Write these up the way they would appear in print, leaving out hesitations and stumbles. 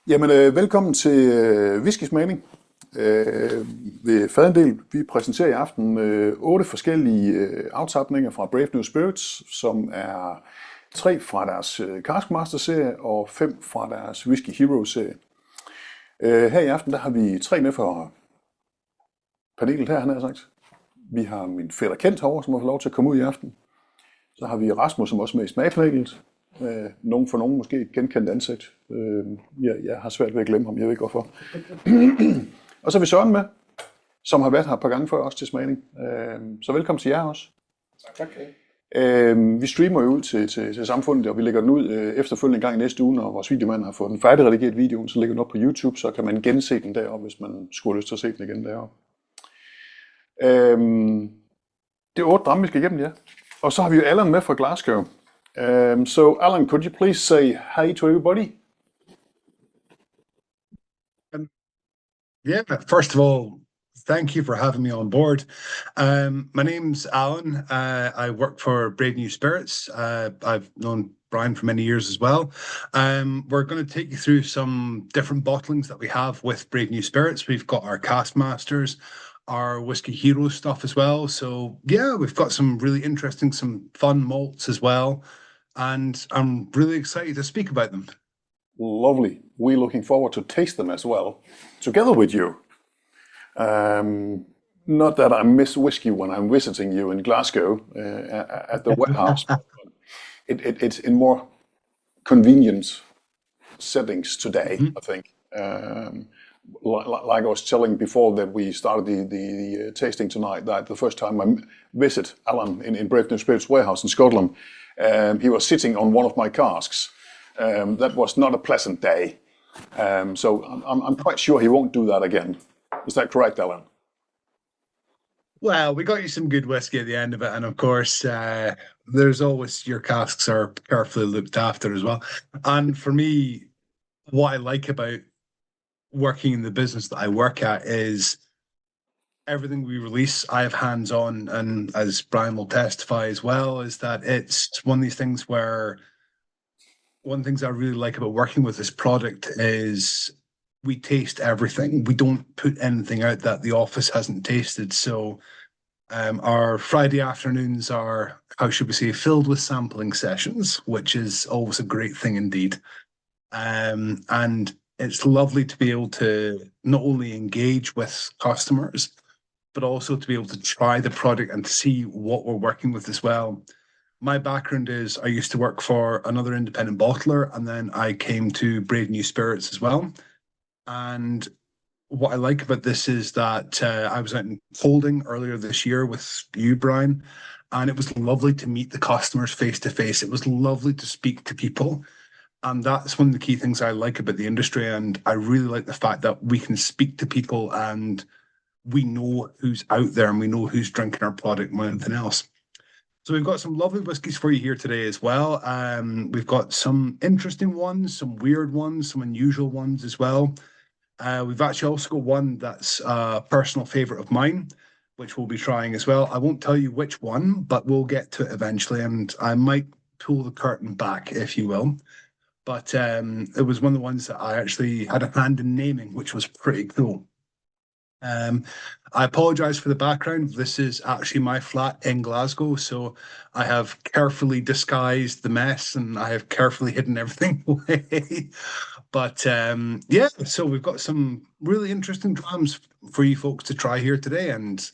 Jamen, velkommen til Whiskysmagning. Ved fadendel, vi præsenterer i aften 8 forskellige aftapninger fra Brave New Spirits, som er 3 fra deres Cask serie og 5 fra deres Whisky Heroes serie. Her i aften, der har vi 3 med fra panelet her, han har sagt. Vi har min fætter Kent herovre, som har fået lov til at komme ud i aften. Så har vi Rasmus, som også er med i smagpanelet. Nogen for nogen måske et genkendt ansigt. Jeg har svært ved at glemme ham, jeg ved ikke hvorfor. Og så har vi Søren med, som har været her et par gange før også til smagning. Så velkommen til jer også. Tak. Vi streamer jo ud til samfundet, og vi lægger den ud efterfølgende en gang i næste uge, når vores videomand har fået den færdigredigeret videoen, så lægger den op på YouTube, så kan man gense den deroppe, hvis man skulle have lyst til at se den igen deroppe. Det er 8 dram, vi skal igennem, ja. Og så har vi jo Allan med fra Glasgow. So Alan, could you please say hi to everybody? Yeah, first of all, thank you for having me on board. My name's Alan. I work for Brave New Spirits. I've known Brian for many years as well. We're going to take you through some different bottlings that we have with Brave New Spirits. We've got our Cask Masters, our WhiskyHeroes stuff as well. So yeah, we've got some really interesting, some fun malts as well. And I'm really excited to speak about them. Lovely. We're looking forward to taste them as well, together with you. Not that I miss whiskey when I'm visiting you in Glasgow at the warehouse. It's in more convenient settings today, I think. Like I was telling before that we started the tasting tonight, that the first time I visit Alan in Brave New Spirits warehouse in Scotland, he was sitting on one of my casks. That was not a pleasant day. So I'm quite sure he won't do that again. Is that correct, Alan? Well, we got you some good whiskey at the end of it. And of course, there's always your casks are carefully looked after as well. And for me, what I like about working in the business that I work at is everything we release, I have hands on, and as Brian will testify as well, is that it's one of these things where one of the things I really like about working with this product is we taste everything. We don't put anything out that the office hasn't tasted. So our Friday afternoons are, how should we say, filled with sampling sessions, which is always a great thing indeed. And it's lovely to be able to not only engage with customers, but also to be able to try the product and to see what we're working with as well. My background is I used to work for another independent bottler, and then I came to Brave New Spirits as well. And what I like about this is that I was out in Holding earlier this year with you, Brian, and it was lovely to meet the customers face to face. It was lovely to speak to people. And that's one of the key things I like about the industry. And I really like the fact that we can speak to people and we know who's out there and we know who's drinking our product more than anything else. So we've got some lovely whiskies for you here today as well. We've got some interesting ones, some weird ones, some unusual ones as well. We've actually also got one that's a personal favorite of mine, which we'll be trying as well. I won't tell you which one, but we'll get to it eventually. And I might pull the curtain back, if you will. But it was one of the ones that I actually had a hand in naming, which was pretty cool. I apologize for the background. This is actually my flat in Glasgow, so I have carefully disguised the mess and I have carefully hidden everything away. But yeah, so we've got some really interesting drams for you folks to try here today. And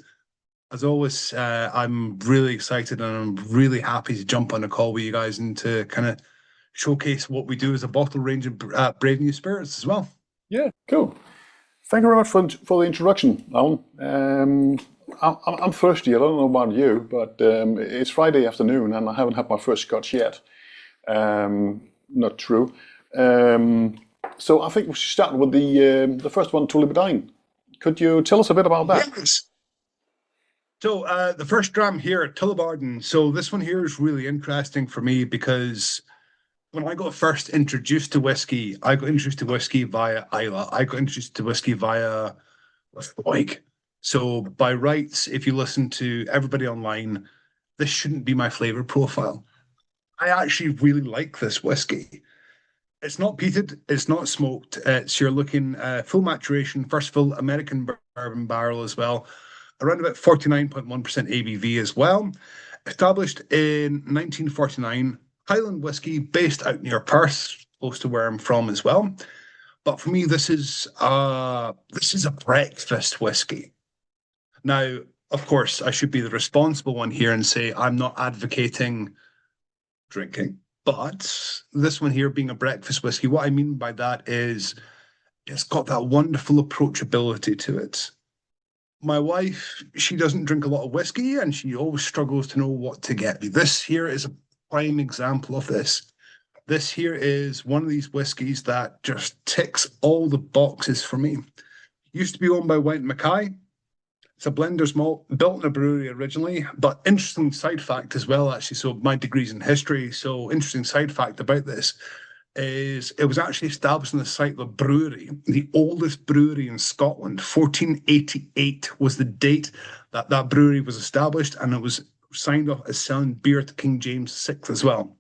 as always, I'm really excited and I'm really happy to jump on a call with you guys and to kind of showcase what we do as a bottle range of Brave New Spirits as well. Yeah, cool. Thank you very much for the introduction, Alan. I'm thirsty. I don't know about you, but it's Friday afternoon and I haven't had my first scotch yet. Not true. So I think we should start with the first one, Tullibardine. Could you tell us a bit about that? Yes. So the first dram here at Tullibardine. So this one here is really interesting for me because when I got first introduced to whiskey, I got introduced to whiskey via Islay. I got introduced to whiskey via Auchroisk. So by rights, if you listen to everybody online, this shouldn't be my flavor profile. I actually really like this whiskey. It's not peated, it's not smoked. It's you're looking full maturation, first full American bourbon barrel as well, around about 49.1% ABV as well. Established in 1949, Highland whiskey based out near Perth, close to where I'm from as well. But for me, this is a breakfast whiskey. Now, of course, I should be the responsible one here and say I'm not advocating drinking. But this one here being a breakfast whiskey, what I mean by that is it's got that wonderful approachability to it. My wife, she doesn't drink a lot of whiskey and she always struggles to know what to get me. This here is a prime example of this. This here is one of these whiskies that just ticks all the boxes for me. Used to be owned by White Mackay. It's a blender's malt built in a brewery originally, but interesting side fact as well, actually. So my degree's in history. So interesting side fact about this is it was actually established on the site of a brewery, the oldest brewery in Scotland. 1488 was the date that that brewery was established, and it was signed off as selling beer to King James VI as well.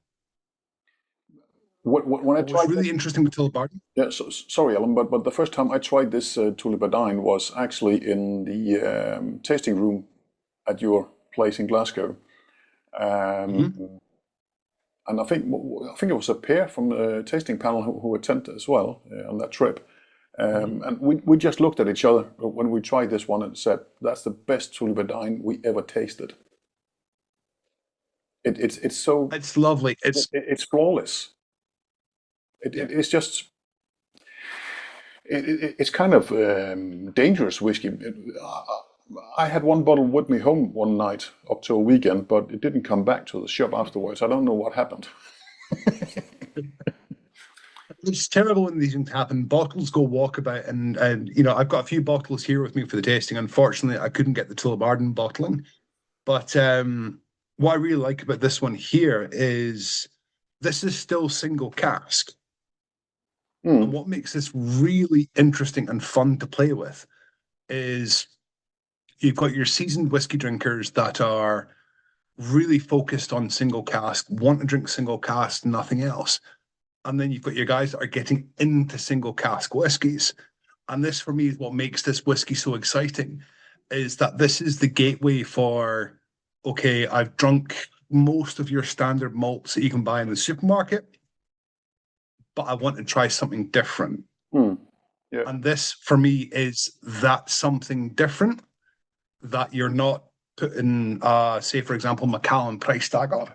When I What was tried really interesting with Tullibardine. Yeah, sorry, Alan, but the first time I tried this Tullibardine was actually in the tasting room at your place in Glasgow, Mhm. and I think it was a pair from the tasting panel who attended as well on that trip, Mhm. and we just looked at each other when we tried this one and said that's the best Tullibardine we ever tasted. It's so It's lovely. it's flawless. Yeah. It's just it's kind of dangerous whiskey. I had one bottle with me home one night up to a weekend, but it didn't come back to the shop afterwards. I don't know what happened. It's terrible when these things happen. Bottles go walkabout, and I've got a few bottles here with me for the tasting. Unfortunately, I couldn't get the Tullibardine bottling, but what I really like about this one here is this is still single cask, and Hmm. what makes this really interesting and fun to play with is you've got your seasoned whiskey drinkers that are really focused on single cask, want to drink single cask, nothing else. And then you've got your guys that are getting into single cask whiskies. And this, for me, is what makes this whiskey so exciting, is that this is the gateway for, okay, I've drunk most of your standard malts that you can buy in the supermarket, but I want to try something different. Hmm. Yeah. And this, for me, is that something different that you're not putting, say, for example, Macallan price tag on.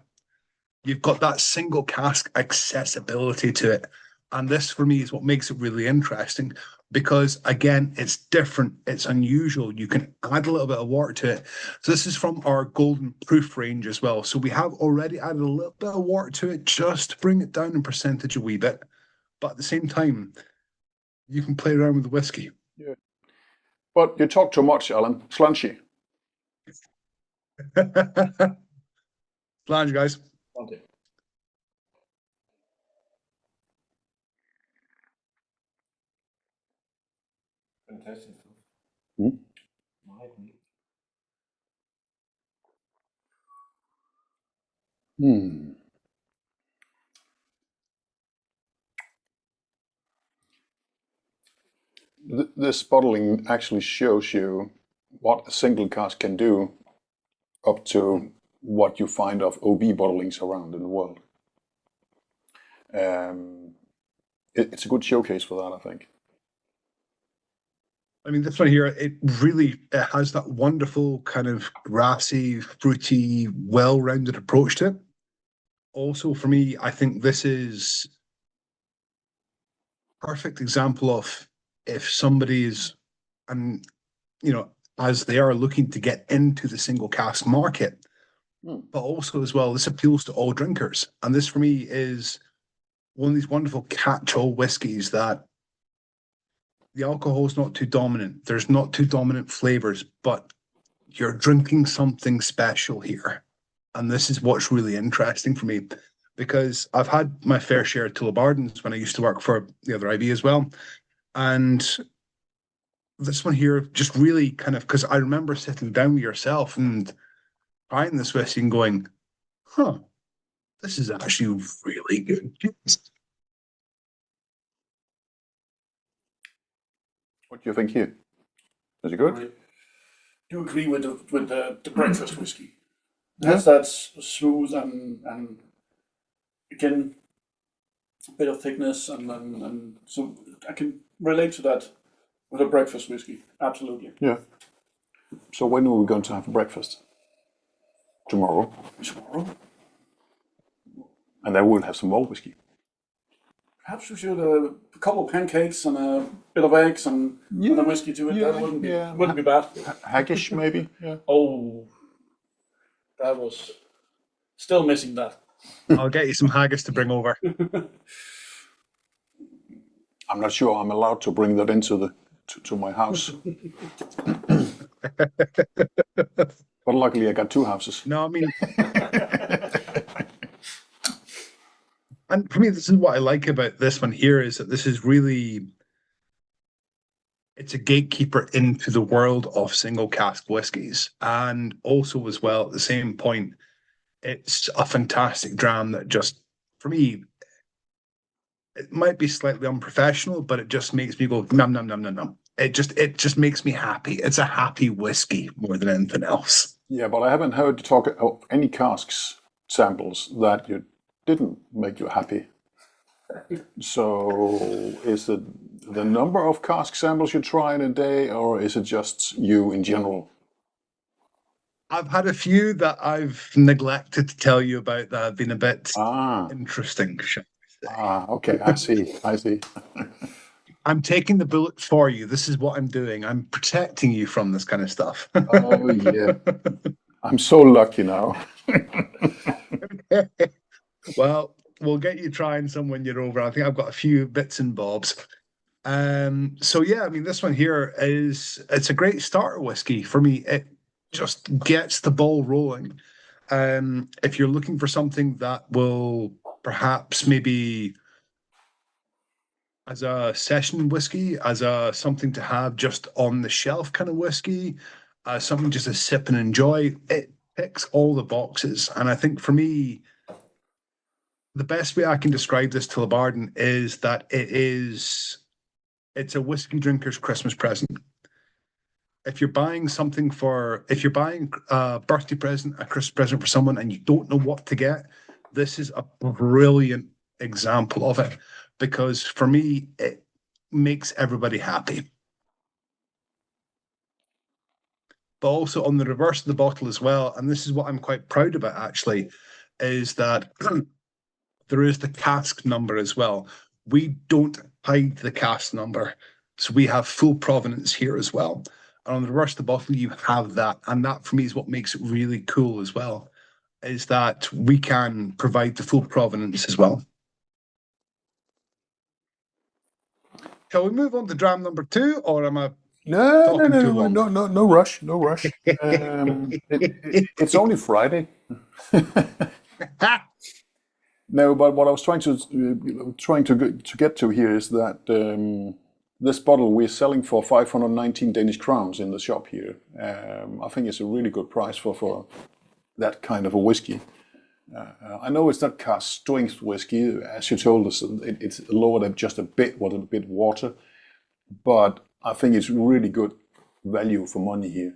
You've got that single cask accessibility to it. And this, for me, is what makes it really interesting because, again, it's different, it's unusual. You can add a little bit of water to it. So, this is from our golden proof range as well. So, we have already added a little bit of water to it just to bring it down in percentage a wee bit. But at the same time, you can play around with the whiskey. Yeah. But you talk too much, Alan. Slunchy. Flange, guys. Okay. Fantastic stuff. Hmm. Meget neat. Hmm. This bottling actually shows you what a single cask can do up to what you find of OB bottlings around in the world. Um, it's a good showcase for that, I think. I mean, this one here, it has that wonderful kind of grassy, fruity, well-rounded approach to it. Also, for me, I think this is a perfect example of if somebody is, and as they are looking to get into the single cask market, Hmm. but also as well, this appeals to all drinkers. And this for me is one of these wonderful catch-all whiskies that the alcohol is not too dominant. There's not too dominant flavors, but you're drinking something special here. And this is what's really interesting for me because I've had my fair share of Tullibardines when I used to work for the other IB as well. And this one here just really kind of, because I remember sitting down with yourself and trying this whiskey and going, huh, this is actually really good. do you think here? Is it good? I do agree with the breakfast whiskey. It has that smooth and again a bit of thickness and so I can relate to that with a breakfast whiskey. Absolutely. Yeah. So when are we going to have breakfast? Tomorrow. Tomorrow. And then we'll have some more whiskey. Perhaps we should a couple of pancakes and a bit of eggs and a whiskey to it. That wouldn't be bad. Haggish maybe. Yeah. Oh, that was still missing that. I'll get you some haggis to bring over. I'm not sure I'm allowed to bring that into to my house. But luckily I got 2 houses. No, I mean, and for me, this is what I like about this one here is that this is really, it's a gatekeeper into the world of single cask whiskies. And also as well, at the same point, it's a fantastic dram that just, for me, it might be slightly unprofessional, but it just makes me go, nom, nom, nom, nom, nom. It just makes me happy. It's a happy whiskey more than anything else. Yeah, but I haven't heard you talk of any casks samples that you didn't make you happy. So is it the number of cask samples you try in a day, or is it just you in general? I've had a few that I've neglected to tell you about that have been a bit Ah, interesting, shall we say. okay, I see. I'm taking the bullet for you. This is what I'm doing. I'm protecting you from this kind of stuff. Oh yeah, I'm so lucky now. Well, we'll get you trying some when you're over. I think I've got a few bits and bobs. So yeah, I mean, this one here it's a great starter whiskey for me. It just gets the ball rolling. If you're looking for something that will perhaps maybe as a session whiskey, as a something to have just on the shelf kind of whiskey, something just to sip and enjoy, it ticks all the boxes. And I think for me, the best way I can describe this Tullibardine is that it's a whiskey drinker's Christmas present. If you're buying a birthday present, a Christmas present for someone and you don't know what to get, this is a brilliant example of it, because for me, it makes everybody happy. But also on the reverse of the bottle as well, and this is what I'm quite proud about actually, is that there is the cask number as well. We don't hide the cask number. So we have full provenance here as well. And on the reverse of the bottle, you have that. And that for me is what makes it really cool as well, is that we can provide the full provenance as well. Shall we move on to dram number 2, or am I No rush. It's only Friday. No, but what I was trying to get to here is that this bottle we're selling for 519 Danish crowns in the shop here. I think it's a really good price for that kind of a whiskey. I know it's not cask strength whiskey, as you told us. It's lowered just a bit with a bit of water, but I think it's really good value for money here.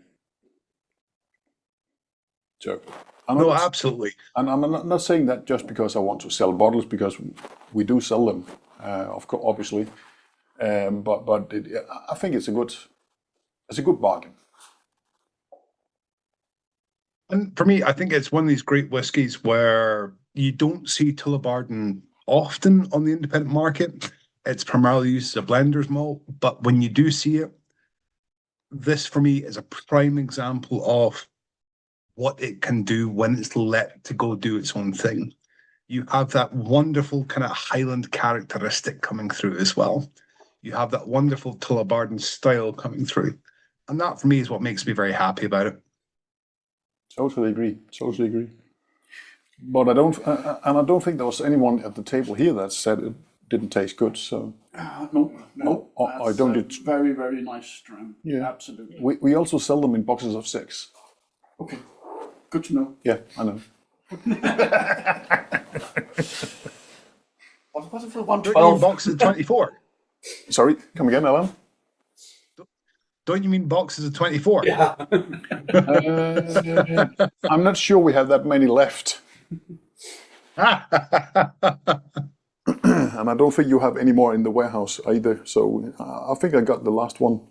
So. No, absolutely. And I'm not saying that just because I want to sell bottles, because we do sell them, of course, obviously. But I think it's a good bargain. And for me, I think it's one of these great whiskies where you don't see Tullibardine often on the independent market. It's primarily used as a blender's malt, but when you do see it, this for me is a prime example of what it can do when it's let to go do its own thing. You have that wonderful kind of Highland characteristic coming through as well. You have that wonderful Tullibardine style coming through. And that for me is what makes me very happy about it. Totally agree. But I don't think there was anyone at the table here that said it didn't taste good. So no. I don't. It's very, very nice dram. Yeah, absolutely. We also sell them in boxes of 6. Okay, good to know. Yeah, I know. What was it for 112? Boxes of 24. Sorry, come again, Alan. Don't you mean boxes of 24? Yeah. I'm not sure we have that many left. And I don't think you have any more in the warehouse either. So I think I got the last one.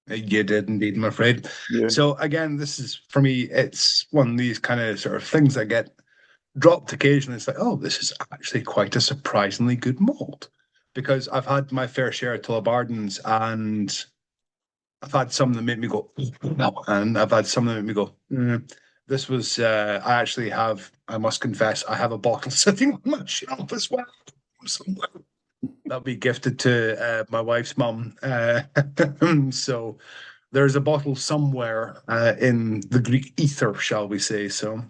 You did indeed, I'm afraid. Yeah. So again, this is, for me, it's one of these kind of sort of things that get dropped occasionally. It's like, oh, this is actually quite a surprisingly good malt. Because I've had my fair share of Tullibardines, and I've had some that make me go, no, and I've had some that make me go, This was, I actually have, I must confess, I have a bottle sitting on my shelf as well. Somewhere. That'll be gifted to my wife's mum. So there's a bottle somewhere in the Greek ether, shall we say. So,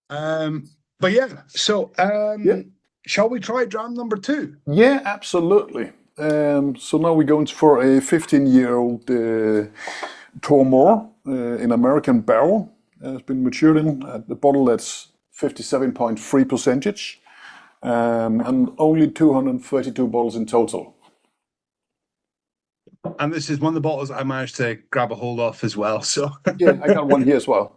but yeah, so shall we try dram number 2? Yeah, absolutely. So now we're going for a 15-year-old Tormore in American barrel. It's been matured in at the bottle that's 57.3%, and only 232 bottles in total. And this is one of the bottles I managed to grab a hold of as well. So Yeah, I got one here as well.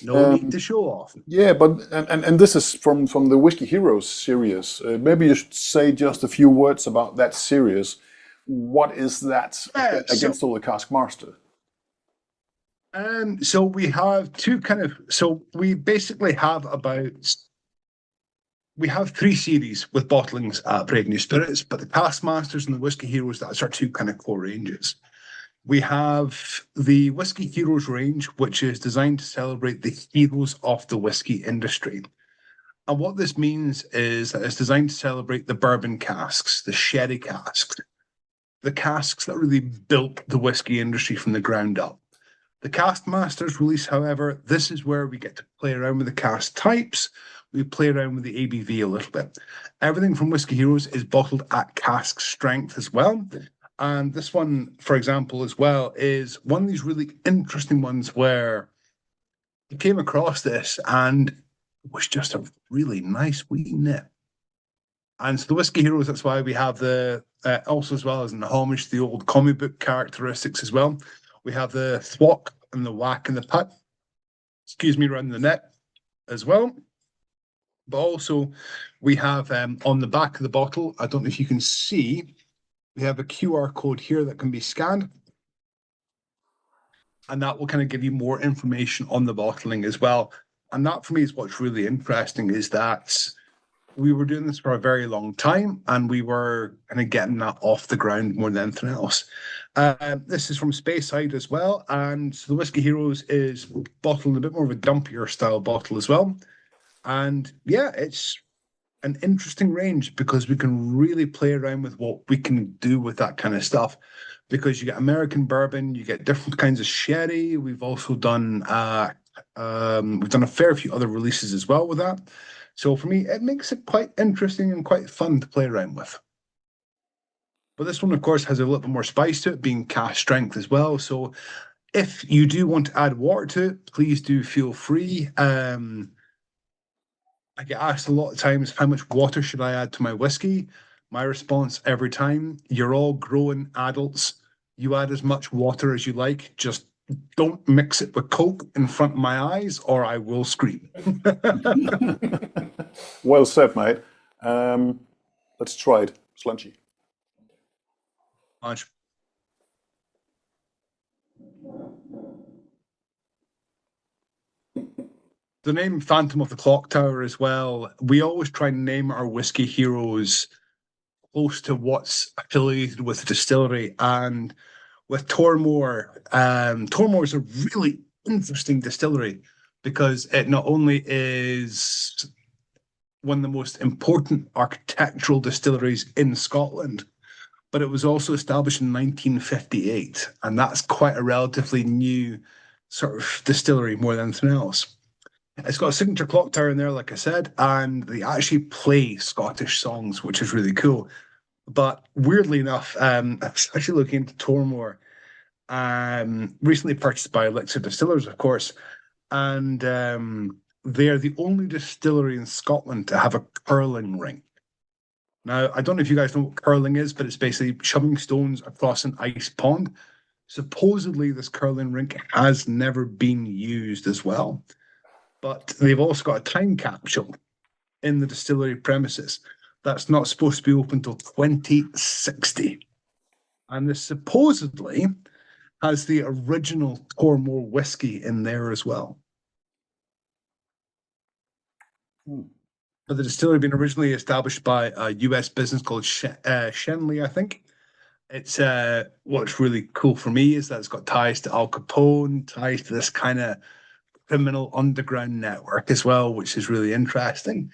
no need to show off. Yeah, but and this is from the Whiskey Heroes series. Maybe you should say just a few words about that series. What is that against all the Cask Master? So we have two so we basically have we have 3 series with bottlings at Brave New Spirits, but the Cask Masters and the Whiskey Heroes, that's our 2 kind of core ranges. We have the Whiskey Heroes range, which is designed to celebrate the heroes of the whiskey industry. And what this means is that it's designed to celebrate the bourbon casks, the sherry casks, the casks that really built the whiskey industry from the ground up. The Cask Masters release, however, this is where we get to play around with the cask types. We play around with the ABV a little bit. Everything from Whiskey Heroes is bottled at cask strength as well. And this one, for example, as well, is one of these really interesting ones where you came across this and it was just a really nice wee nip. And so the Whiskey Heroes, that's why we have the, also as well as in the homage to the old comic book characteristics as well. We have the thwack and the whack and the put, around the neck as well. But also we have on the back of the bottle, I don't know if you can see, we have a QR code here that can be scanned. And that will kind of give you more information on the bottling as well. And that for me is what's really interesting, is that we were doing this for a very long time and we were kind of getting that off the ground more than anything else. This is from Speyside as well. And so the Whiskey Heroes is bottled in a bit more of a dumpier style bottle as well. And yeah, it's an interesting range because we can really play around with what we can do with that kind of stuff. Because you get American bourbon, you get different kinds of sherry. We've also done a fair few other releases as well with that. So for me, it makes it quite interesting and quite fun to play around with. But this one, of course, has a little bit more spice to it, being cask strength as well. So if you do want to add water to it, please do feel free. I get asked a lot of times, how much water should I add to my whiskey? My response every time, you're all grown adults. You add as much water as you like. Just don't mix it with Coke in front of my eyes or I will scream. Well said, mate. Let's try it. Slunchy. Much. The name Phantom of the Clock Tower as well. We always try and name our Whiskey Heroes close to what's affiliated with the distillery. And with Tormore, Tormore is a really interesting distillery because it not only is one of the most important architectural distilleries in Scotland, but it was also established in 1958. And that's quite a relatively new sort of distillery more than anything else. It's got a signature clock tower in there, like I said, and they actually play Scottish songs, which is really cool. But weirdly enough, I was actually looking into Tormore, recently purchased by Elixir Distillers, of course, and they're the only distillery in Scotland to have a curling ring. Now, I don't know if you guys know what curling is, but it's basically shoving stones across an ice pond. Supposedly, this curling rink has never been used as well. But they've also got a time capsule in the distillery premises that's not supposed to be open until 2060. And this supposedly has the original Tormore whiskey in there as well. But the distillery had been originally established by a US business called Shenley, I think. It's what's really cool for me is that it's got ties to Al Capone, ties to this kind of criminal underground network as well, which is really interesting.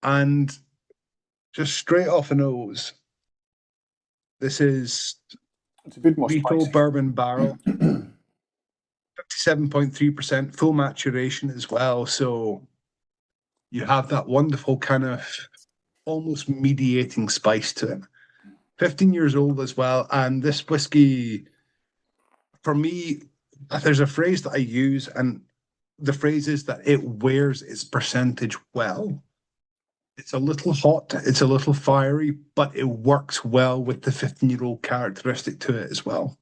And just straight off the nose, this is It's a bit more Lethal spicy. Bourbon barrel, 57.3% full maturation as well. So you have that wonderful kind of almost mediating spice to it. 15 years old as well. And this whiskey, for me, there's a phrase that I use, and the phrase is that it wears its percentage well. It's a little hot, it's a little fiery, but it works well with the 15-year-old characteristic to it as well.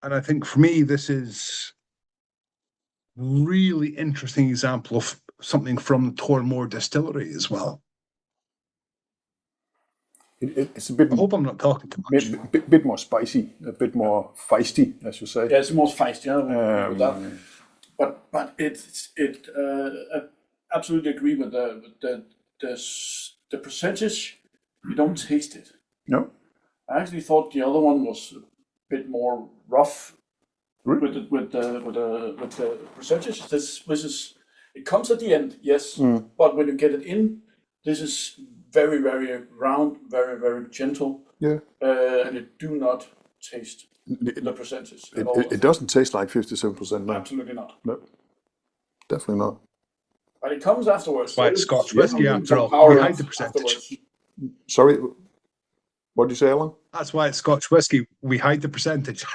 And I think for me, this is really interesting example of something from Tormore Distillery as well. It's a bit. I hope I'm not talking too much. Bit more spicy, a bit more feisty, as you say. Yeah, it's more feisty. I that. But I absolutely agree with the percentage. You don't taste it. No. I actually thought the other one was a bit more rough Really? with the percentage. This is it comes at the end, yes, but when you get it in, this is very, very round, very, very gentle. Yeah. And you do not taste the percentage at all. It doesn't taste like 57%. No. Absolutely not. No. Definitely not. But it comes afterwards. Why it's Scotch Yeah, whiskey after some all. power We hide the percentage. afterwards. Sorry, what did you say, Alan? That's why it's Scotch whiskey. We hide the percentage.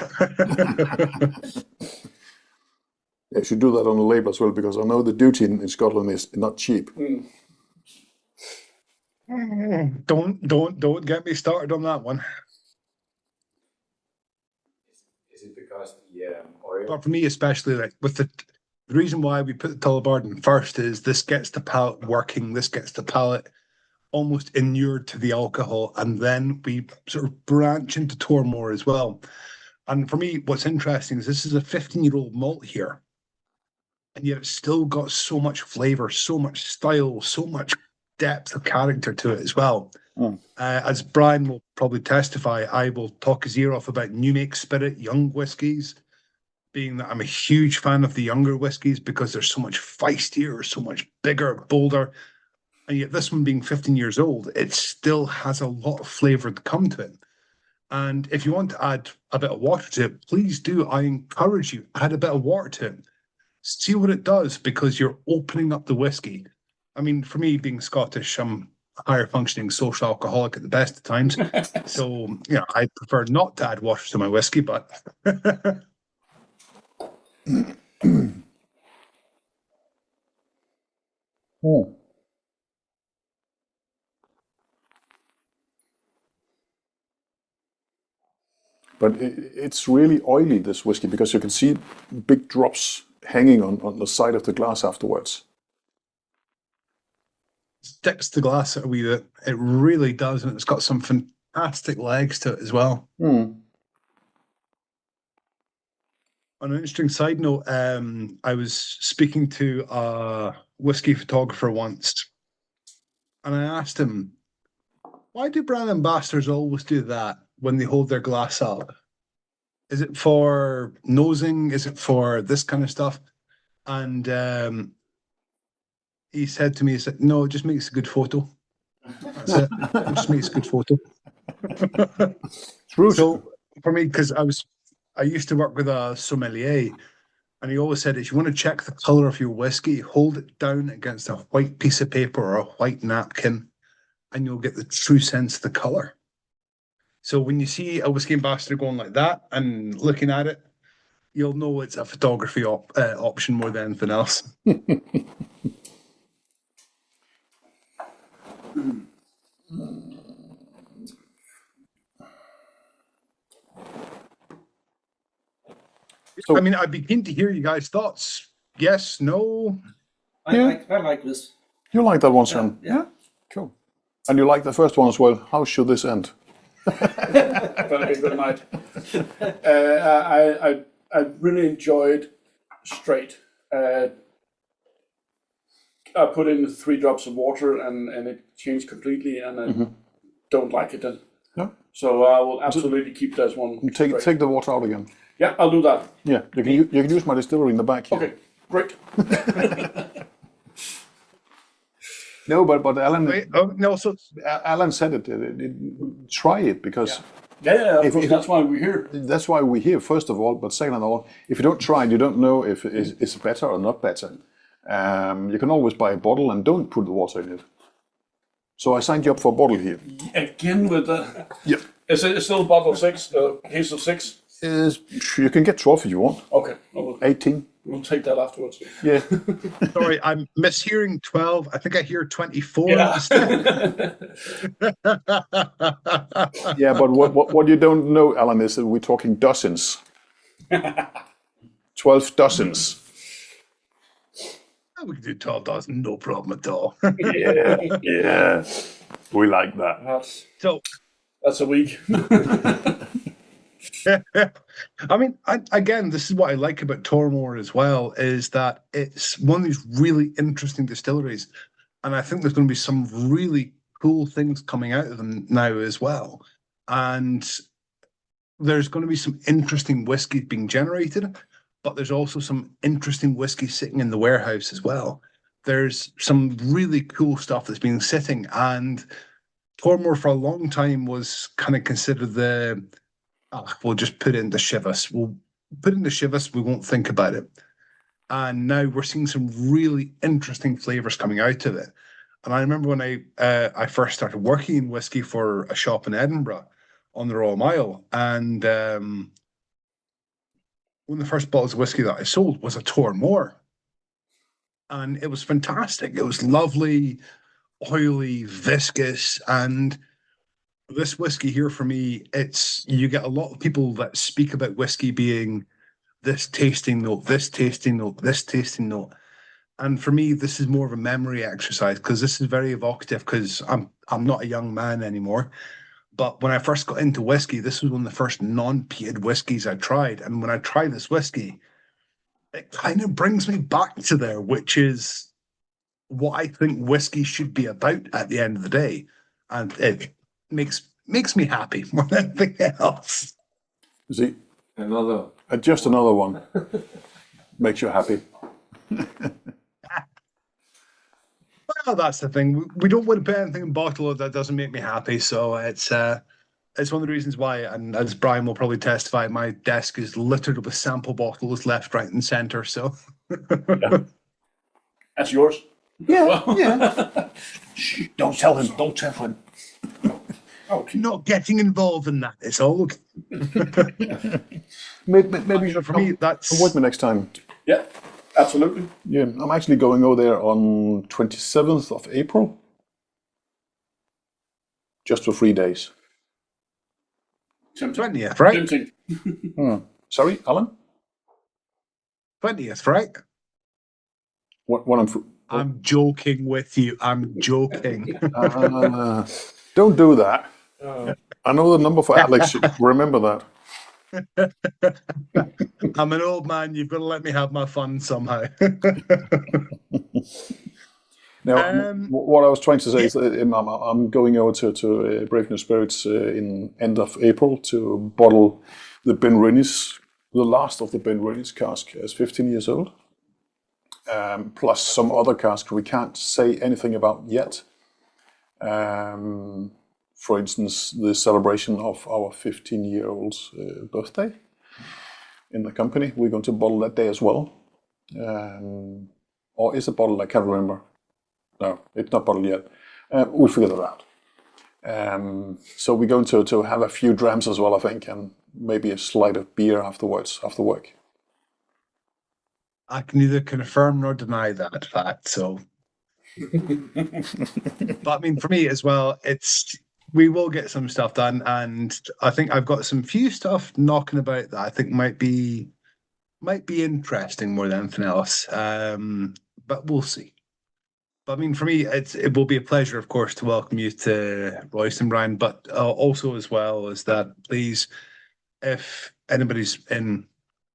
Yeah, you should do that on the label as well, because I know the duty in Scotland is not cheap. Don't get me started on that one. Is it because the oil? But for me, especially, like with the reason why we put the Tullibardine first is this gets the palate working. This gets the palate almost inured to the alcohol, and then we sort of branch into Tormore as well. And for me, what's interesting is this is a 15-year-old malt here, and yet it's still got so much flavor, so much style, so much depth of character to it as well. As Brian will probably testify, I will talk his ear off about new make spirit, young whiskies, being that I'm a huge fan of the younger whiskies because they're so much feistier, so much bigger, bolder. And yet this one being 15 years old, it still has a lot of flavor to come to it. And if you want to add a bit of water to it, please do. I encourage you, add a bit of water to it. See what it does, because you're opening up the whiskey. I mean, for me, being Scottish, I'm a higher functioning social alcoholic at the best of times. So, you know, I prefer not to add water to my whiskey, but But it's really oily, this whiskey, because you can see big drops hanging on the side of the glass afterwards. sticks the glass a wee bit. It really does, and it's got some fantastic legs to it as well. On an interesting side note, I was speaking to a whiskey photographer once, and I asked him, why do brand ambassadors always do that when they hold their glass up? Is it for nosing? Is it for this kind of stuff? And he said to me, he said, no, it just makes a good photo. That's it. It just makes a good photo. True. So for me, because I used to work with a sommelier, and he always said, if you want to check the color of your whiskey, hold it down against a white piece of paper or a white napkin, and you'll get the true sense of the color. So when you see a whiskey ambassador going like that and looking at it, you'll know it's a photography option more than anything else. So- I mean, I'd be keen to hear you guys' thoughts. Yes, no. I like this. You like that one, Sam? Yeah. Cool. And you like the first one as well. How should this end? Very good night. I really enjoyed straight. I put in 3 drops of water and it changed completely, and I don't like it then. No. So I will absolutely keep this one. straight. Take the water out again. Yeah, I'll do that. Yeah, you can use my distillery in the back here. Okay, great. No, but Alan, Wait, oh, no, so Alan said it. Try it because Yeah, of If- course, if- that's why we're here. that's why we're here. First of all, but second of all, if you don't try it, you don't know if it's better or not better. You can always buy a bottle and don't put the water in it. So I signed you up for a bottle here. Again with the... Yeah. Is it still a bottle of 6, case of 6? You can get 12 if you want. Okay, 18. we'll take that afterwards. Yeah. sorry, I'm mishearing 12. I think I hear 24. Yeah. Yeah, but what you don't know, Alan, is that we're talking dozens. 12 dozens. We can do 12 dozen, no problem at all. Yeah. We like that. So, That's a week. I mean, again, this is what I like about Tormore as well, is that it's one of these really interesting distilleries. And I think there's going to be some really cool things coming out of them now as well. And there's going to be some interesting whiskey being generated, but there's also some interesting whiskey sitting in the warehouse as well. There's some really cool stuff that's been sitting, and Tormore for a long time was kind of considered we'll just put it into Chivas. We'll put it into Chivas, we won't think about it. And now we're seeing some really interesting flavors coming out of it. And I remember when I first started working in whiskey for a shop in Edinburgh on the Royal Mile, and one of the first bottles of whiskey that I sold was a Tormore. And it was fantastic. It was lovely, oily, viscous, and this whiskey here for me, you get a lot of people that speak about whiskey being this tasting note, this tasting note, this tasting note. And for me, this is more of a memory exercise because this is very evocative because I'm not a young man anymore. But when I first got into whiskey, this was one of the first non-peated whiskeys I tried. And when I tried this whiskey, it kind of brings me back to there, which is what I think whiskey should be about at the end of the day. And it makes me happy more than anything else. See, Another. just another one. Makes you happy. Well, that's the thing. We don't want to put anything in bottle that doesn't make me happy. So it's one of the reasons why, and as Brian will probably testify, my desk is littered with sample bottles left, right, and centre. So That's yours. Yeah. Shh, don't tell him. Don't tell him. Okay. not getting involved in that. It's all okay. Maybe For me, that's come with me next time. Yeah, absolutely. Yeah, I'm actually going over there on 27th of April. Just for 3 days. 20th, right? Tempting. Sorry, Alan? 20th, right? What I'm joking with you. I'm joking. don't do that. I know the number for Alex. Remember that. I'm an old man. You've got to let me have my fun somehow. Now, what I was trying to say is that I'm going over to Brave New Spirits in end of April to bottle the Benrinis, the last of the Benrinis cask, as 15 years old, plus some other cask we can't say anything about yet. For instance, the celebration of our 15-year-old's birthday in the company. We're going to bottle that day as well. Or is it bottled? I can't remember. No, it's not bottled yet. We'll figure that out. So we're going to have a few drams as well, I think, and maybe a slide of beer afterwards, after work. I can neither confirm nor deny that fact. So, but I mean, for me as well, we will get some stuff done, and I think I've got some few stuff knocking about that I think might be might be interesting more than anything else. But we'll see. But I mean, for me, it will be a pleasure, of course, to welcome you to Royce and Brian. But also, as well as that, please, if anybody's in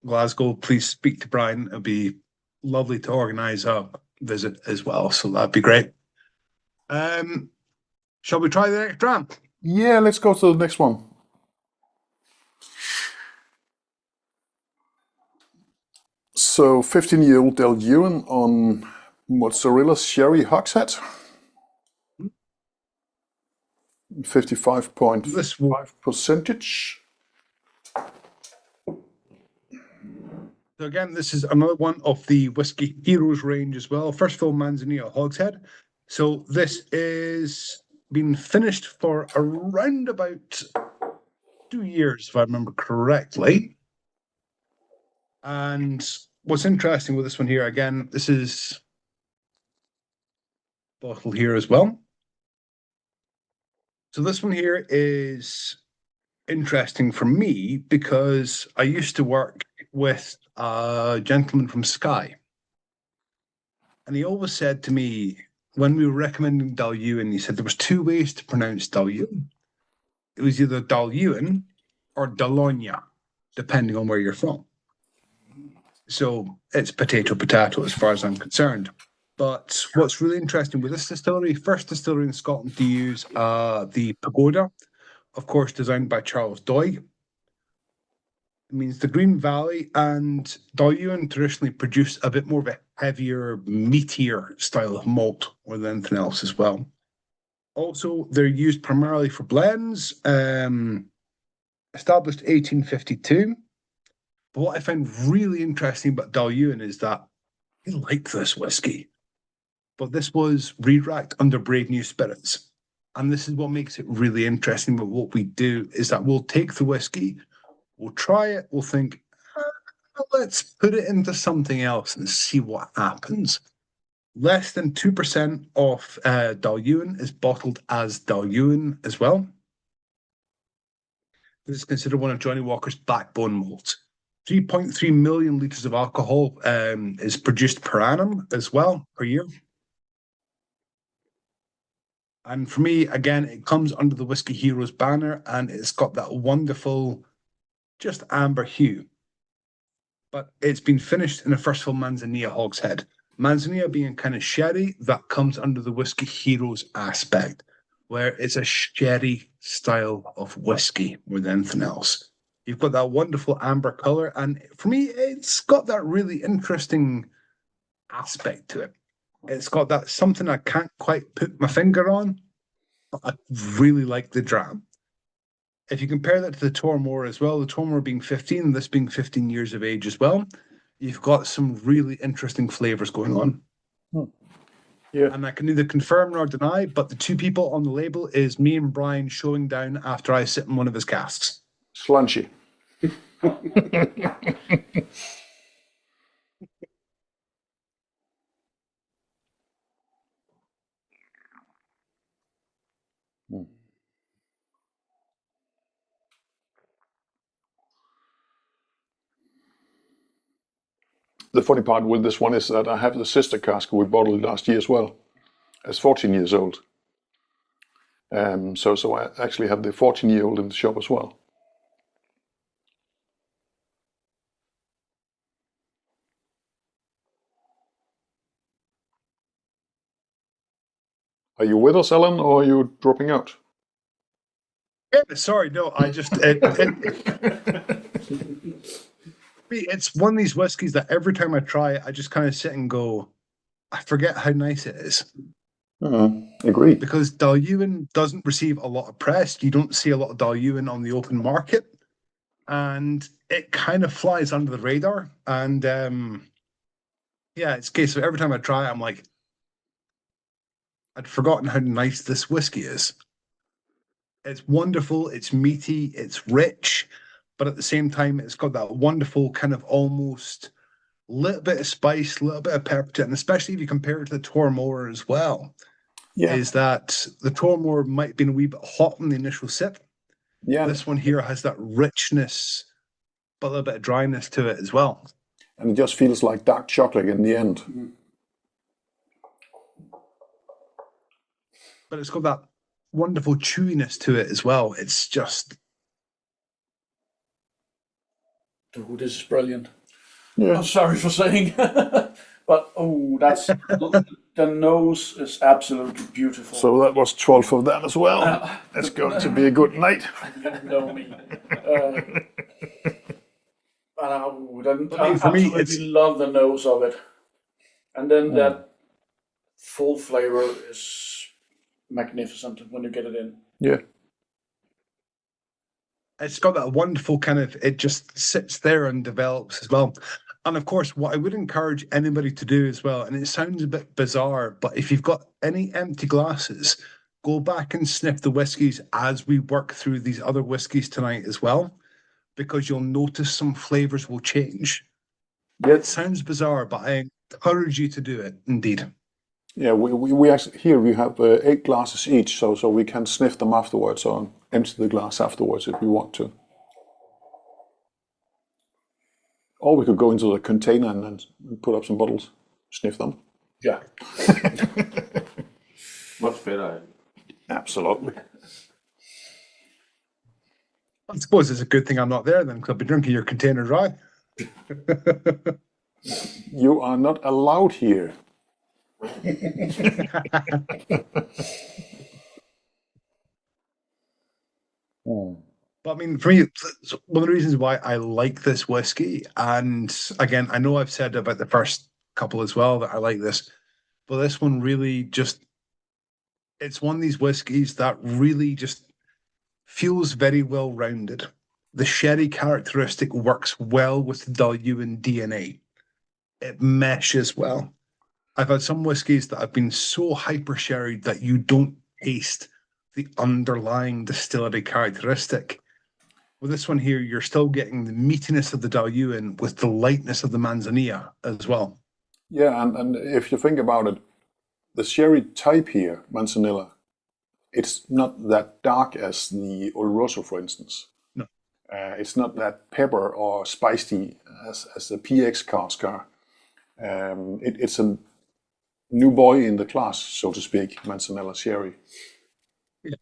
Glasgow, please speak to Brian. It'd be lovely to organise a visit as well. So that'd be great. Shall we try the next dram? Yeah, let's go to the next one. So 15-year-old Dailuaine on mozzarella sherry Hogshead. 55.5 percentage. So again, this is another one of the Whiskey Heroes range as well. First of all, Manzanilla Hogshead. So this is been finished for around about 2 years, if I remember correctly. And what's interesting with this one here, again, this is bottle here as well. So this one here is interesting for me because I used to work with a gentleman from Skye. And he always said to me, when we were recommending Dailuaine, he said there was 2 ways to pronounce Dailuaine. It was either Dailuaine or Dailuaine, depending on where you're from. So it's potato as far as I'm concerned. But what's really interesting with this distillery, first distillery in Scotland to use the pagoda, of course, designed by Charles Doig. It means the Green Valley, and Dailuaine traditionally produce a bit more of a heavier, meatier style of malt more than anything else as well. Also, they're used primarily for blends, established 1852. But what I find really interesting about Dailuaine is that I like this whiskey, but this was re-racked under Brave New Spirits. And this is what makes it really interesting. But what we do is that we'll take the whiskey, we'll try it, we'll think, let's put it into something else and see what happens. Less than 2% of Dailuaine is bottled as Dailuaine as well. This is considered one of Johnny Walker's backbone malts. 3.3 million litres of alcohol is produced per annum as well, per year. And for me, again, it comes under the Whiskey Heroes banner, and it's got that wonderful, just amber hue. But it's been finished in a first full Manzanilla Hogshead. Manzanilla being kind of sherry, that comes under the Whiskey Heroes aspect, where it's a sherry style of whiskey more than anything else. You've got that wonderful amber colour, and for me, it's got that really interesting aspect to it. It's got that something I can't quite put my finger on, but I really like the dram. If you compare that to the Tormore as well, the Tormore being 15, this being 15 years of age as well, you've got some really interesting flavours going on. Yeah. And I can neither confirm nor deny, but the 2 people on the label is me and Brian showing down after I sit in one of his casks. Slunchy. The funny part with this one is that I have the sister cask we bottled last year as well, as 14 years old. So I actually have the 14-year-old in the shop as well. Are you with us, Alan, or are you dropping out? Yeah, sorry, no, I just... it's one of these whiskies that every time I try it, I just kind of sit and go, I forget how nice it is. Agreed. Because Dailuaine doesn't receive a lot of press. You don't see a lot of Dailuaine on the open market. And it kind of flies under the radar. And yeah, it's a case of every time I try it, I'm like, I'd forgotten how nice this whiskey is. It's wonderful, it's meaty, it's rich, but at the same time, it's got that wonderful kind of almost little bit of spice, a little bit of pepper to it, and especially if you compare it to the Tormore as well, is that the Tormore might have been a wee bit hot in the initial sip. Yeah. This one here has that richness, but a little bit of dryness to it as well. and it just feels like dark chocolate in the end. But it's got that wonderful chewiness to it as well. It's just... Dude, this is brilliant. Yeah. I'm sorry for saying, but that's the nose is absolutely beautiful. So that was 12 of that as well. It's going to be a good night. You know me. I for me, absolutely love the nose of it, and then that full flavor is magnificent when you get it in. Yeah. It's got that wonderful kind of, it just sits there and develops as well. And of course, what I would encourage anybody to do as well, and it sounds a bit bizarre, but if you've got any empty glasses, go back and sniff the whiskies as we work through these other whiskies tonight as well, because you'll notice some flavors will change. Yeah. It sounds bizarre, but I encourage you to do it, indeed. Yeah, we actually, here we have 8 glasses each, so we can sniff them afterwards or empty the glass afterwards if we want to. Or we could go into the container and then put up some bottles, sniff them. Yeah. Much better. Absolutely. I suppose it's a good thing I'm not there then, because I'll be drinking your container dry. You are not allowed here. But I mean, for me, one of the reasons why I like this whiskey, and again, I know I've said about the first couple as well that I like this, but this one really just, it's one of these whiskies that really just feels very well rounded. The sherry characteristic works well with the Dailuaine DNA. It meshes well. I've had some whiskies that have been so hyper sherried that you don't taste the underlying distillery characteristic. With this one here, you're still getting the meatiness of the Dailuaine with the lightness of the Manzanilla as well. Yeah, and if you think about it, the sherry type here, Manzanilla, it's not that dark as the Oloroso, for instance. No. It's not that pepper or spicy as the PX cask are. It's a new boy in the class, so to speak, Manzanilla sherry. Yeah.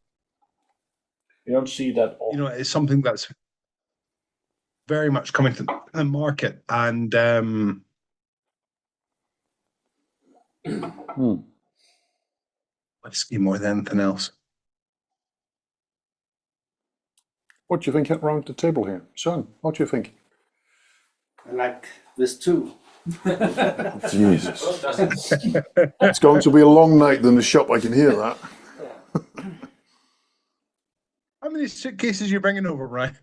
You don't see that often. You know, it's something that's very much coming to the market, and whiskey more than anything else. What do you think around the table here? Son, what do you think? I like this too. Jesus. It's going to be a long night in the shop, I can hear that. How many suitcases are you bringing over, Ryan?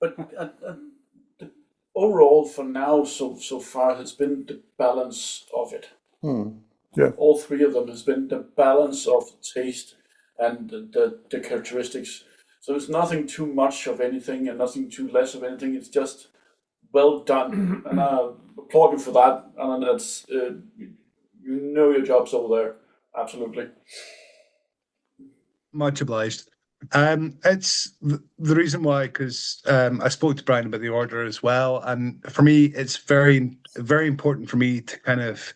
But the overall, for now, so far, has been the balance of it. Yeah. All 3 of them has been the balance of taste and the characteristics. So it's nothing too much of anything and nothing too less of anything. It's just well done, and I applaud you for that. And that's you know your job's over there, absolutely. Much obliged. It's the reason why, because I spoke to Brian about the order as well, and for me, it's very, very important for me to kind of,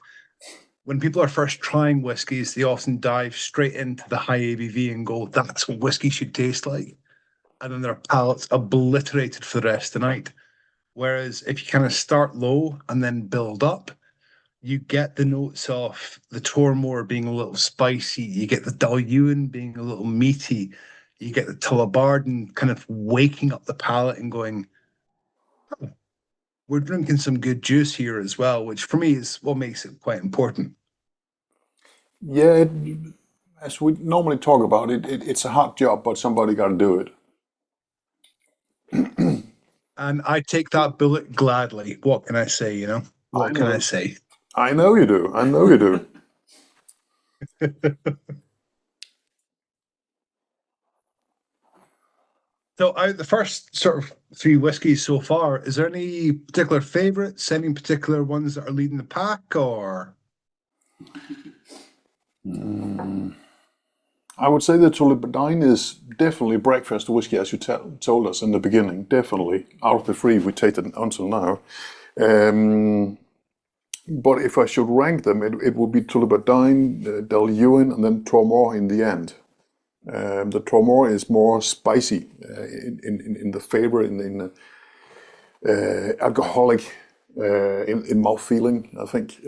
when people are first trying whiskies, they often dive straight into the high ABV and go, "That's what whiskey should taste like," and then their palate's obliterated for the rest of the night. Whereas if you kind of start low and then build up, you get the notes of the Tormore being a little spicy, you get the Dailuaine being a little meaty, you get the Tullibardine kind of waking up the palate and going, oh, we're drinking some good juice here as well, which for me is what makes it quite important. Yeah, as we normally talk about it, it's a hard job, but somebody got to do it. And I take that bullet gladly. What can I say, you know? What can I say? I know you do. I know you do. So out of the first sort of 3 whiskies so far, is there any particular favourites, any particular ones that are leading the pack, or? I would say the Tullibardine is definitely breakfast whiskey, as you told us in the beginning. Definitely. Out of the 3 we tasted until now. But if I should rank them, it would be Tullibardine, Dailuaine, and then Tormore in the end. The Tormore is more spicy in the flavor, in the alcoholic, in mouth feeling. I think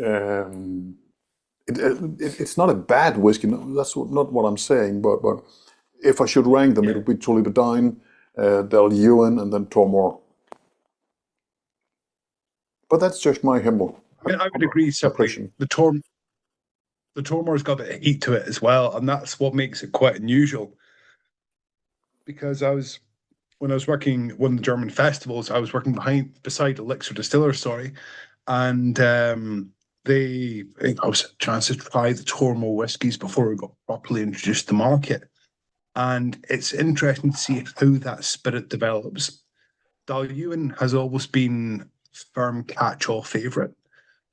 it's not a bad whiskey. No, that's not what I'm saying. But if I should rank them, it would be Tullibardine, Dailuaine, and then Tormore. But that's just my humble. I mean, I would agree. Certainly, the Tormore's got a bit of heat to it as well, and that's what makes it quite unusual. Because when I was working one of the German festivals, I was working beside Elixir Distillers, and I was a chance to try the Tormore whiskies before we got properly introduced to the market, and it's interesting to see how that spirit develops. Dailuaine has always been firm catch-all favourite.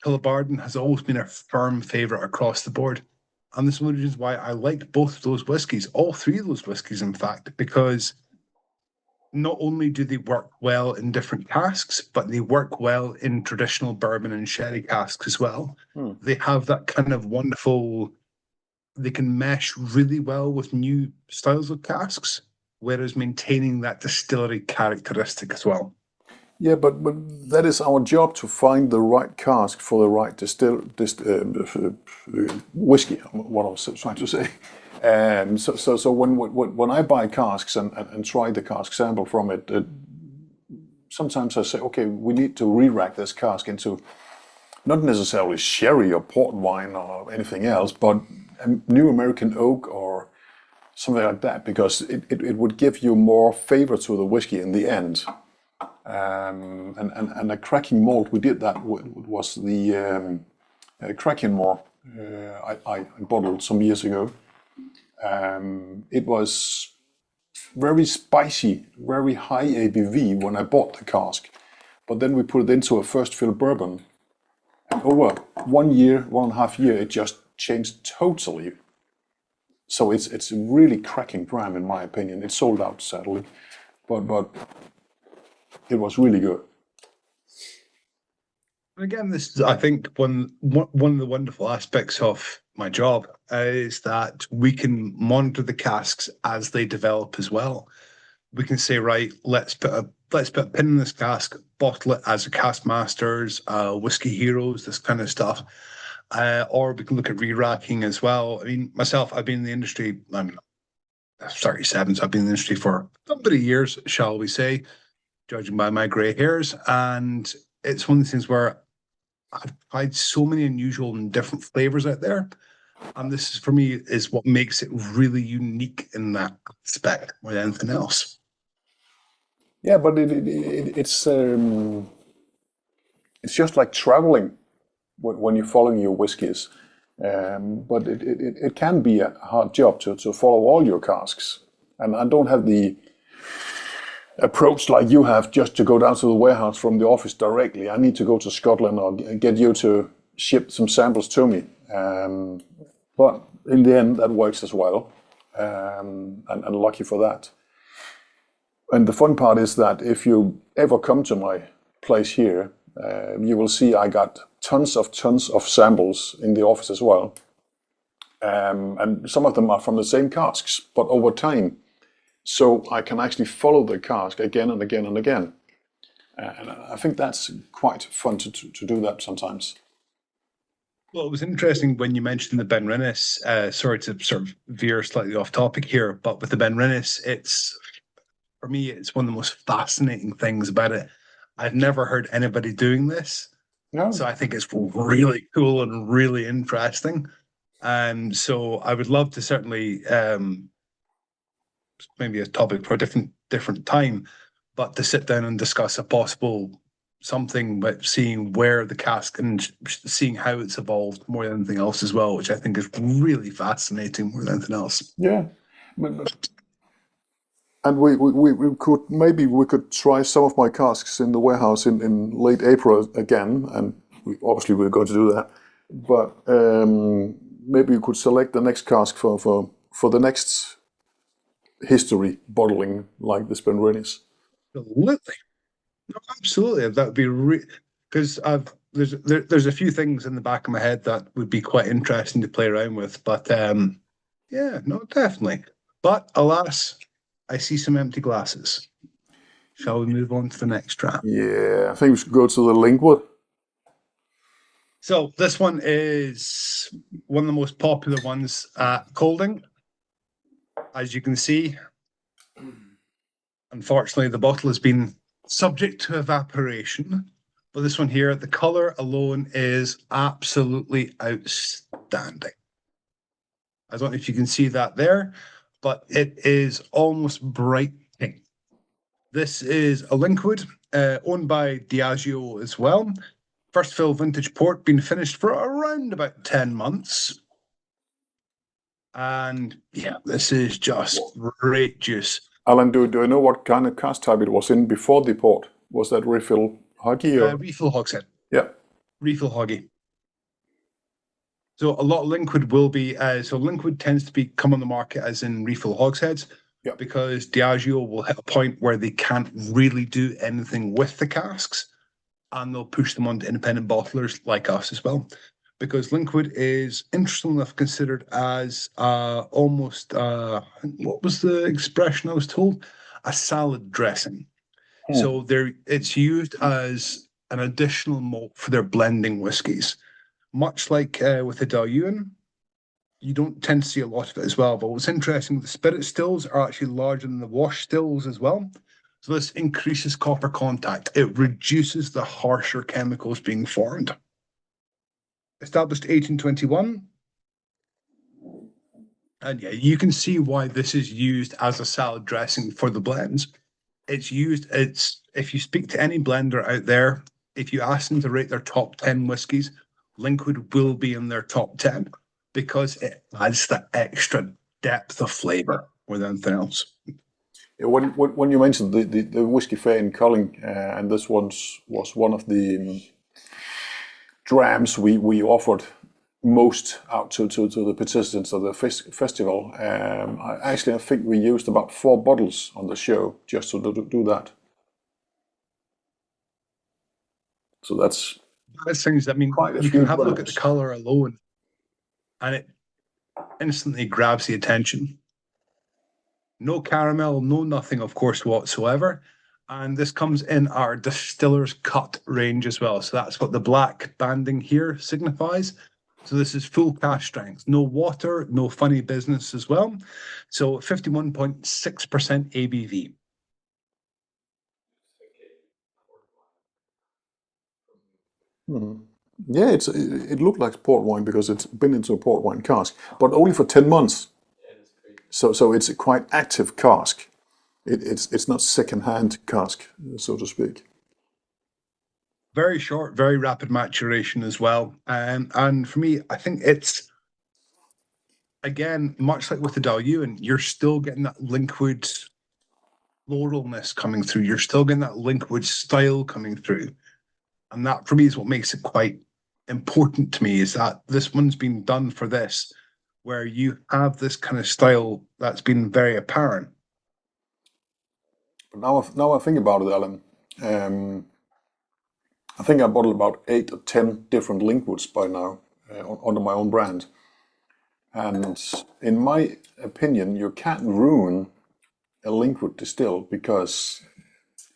Tullibardine has always been a firm favourite across the board. And this is one of the reasons why I liked both of those whiskies, all three of those whiskies, in fact, because not only do they work well in different casks, but they work well in traditional bourbon and sherry casks as well. They have that kind of wonderful, they can mesh really well with new styles of casks, whereas maintaining that distillery characteristic as well. Yeah, but that is our job, to find the right cask for the right whiskey. What I was trying to say. So when I buy casks and try the cask sample from it, sometimes I say, okay, we need to re-rack this cask into not necessarily sherry or port wine or anything else, but a new American oak or something like that, because it would give you more flavor to the whiskey in the end. And a cracking malt, we did that, was the Crackenmore I bottled some years ago. It was very spicy, very high ABV when I bought the cask, but then we put it into a first fill bourbon, and over 1.5 years, it just changed totally. So it's a really cracking prime, in my opinion. It sold out, sadly, but it was really good. Again, this is, I think, one of the wonderful aspects of my job is that we can monitor the casks as they develop as well. We can say, right, let's put a pin in this cask, bottle it as a Cask Masters, WhiskyHeroes, this kind of stuff. Or we can look at re-racking as well. I mean, myself, I've been in the industry, I'm 37, so I've been in the industry for a number of years, shall we say, judging by my grey hairs. And it's one of the things where I've tried so many unusual and different flavors out there. And this, for me, is what makes it really unique in that aspect more than anything else. Yeah, but it's just like traveling when you're following your whiskies. But it can be a hard job to follow all your casks. And I don't have the approach like you have, just to go down to the warehouse from the office directly. I need to go to Scotland or get you to ship some samples to me. But in the end, that works as well. And lucky for that. And the fun part is that if you ever come to my place here, you will see I got tons of samples in the office as well. And some of them are from the same casks, but over time. So I can actually follow the cask again and again and again. And I think that's quite fun to do that sometimes. Well, it was interesting when you mentioned the Benrinnes. Sorry to sort of veer slightly off topic here, but with the Benrinnes, for me, it's one of the most fascinating things about it. I've never heard anybody doing this. No. So I think it's really cool and really interesting. So I would love to certainly, maybe a topic for a different time, but to sit down and discuss a possible something, but seeing where the cask and seeing how it's evolved more than anything else as well, which I think is really fascinating more than anything else. Yeah. And we could try some of my casks in the warehouse in late April again, and obviously we're going to do that. But maybe we could select the next cask for the next history bottling, like the Benrinnes. Absolutely. No, absolutely. That would be because there's a few things in the back of my head that would be quite interesting to play around with, but yeah, no, definitely. But alas, I see some empty glasses. Shall we move on to the next draft? Yeah, I think we should go to the Linkwood. So this one is one of the most popular ones at Colding. As you can see, unfortunately, the bottle has been subject to evaporation. But this one here, the color alone is absolutely outstanding. I don't know if you can see that there, but it is almost bright pink. This is a Linkwood, owned by Diageo as well. First fill vintage port, been finished for around about 10 months. And yeah, this is just great juice. Alan, do you know what kind of cask type it was in before the port? Was that refill hockey? Or? Refill Hogshead. Yeah. Refill Hoggy. So a lot of Linkwood will be, so Linkwood tends to come on the market as in refill hogsheads, because Diageo will hit a point where they can't really do anything with the casks, and they'll push them onto independent bottlers like us as well. Because Linkwood is, interesting enough, considered as almost, what was the expression I was told? A salad dressing. So it's used as an additional malt for their blending whiskies. Much like with the Dailuaine, you don't tend to see a lot of it as well. But what's interesting, the spirit stills are actually larger than the wash stills as well. So this increases copper contact. It reduces the harsher chemicals being formed. Established 1821. And yeah, you can see why this is used as a salad dressing for the blends. If you speak to any blender out there, if you ask them to rate their top 10 whiskies, Linkwood will be in their top 10 because it adds the extra depth of flavour more than anything else. Yeah, when you mentioned the whiskey fair in Cuillin, and this was one of the drams we offered most out to the participants of the festival. I think we used about 4 bottles on the show just to do that. So that's things. I mean, you can have a look at the color alone, and it instantly grabs the attention. No caramel, no nothing, of course, whatsoever. And this comes in our distiller's cut range as well. So that's what the black banding here signifies. So this is full cask strength, no water, no funny business as well. So 51.6% ABV. Mm-hmm. Yeah, it looked like port wine because it's been into a port wine cask, but only for 10 months. So it's a quite active cask. It's not second-hand cask, so to speak. Very short, very rapid maturation as well. And for me, I think it's, again, much like with the Dailuaine, you're still getting that Linkwood floralness coming through. You're still getting that Linkwood style coming through. And that, for me, is what makes it quite important to me, is that this one's been done for this, where you have this kind of style that's been very apparent. But now I think about it, Alan, I think I bottled about 8 or 10 different Linkwoods by now under my own brand. And in my opinion, you can't ruin a Linkwood distill because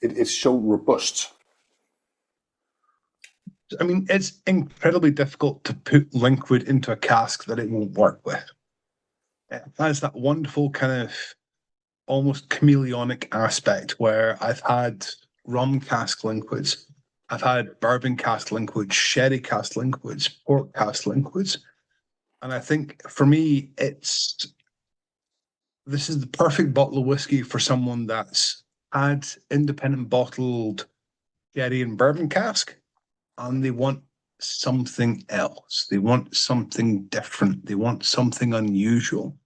it's so robust. I mean, it's incredibly difficult to put Linkwood into a cask that it won't work with. It has that wonderful kind of almost chameleonic aspect where I've had rum cask Linkwoods, I've had bourbon cask Linkwoods, sherry cask Linkwoods, port cask Linkwoods. And I think for me, this is the perfect bottle of whiskey for someone that's had independent bottled sherry and bourbon cask, and they want something else. They want something different. They want something unusual.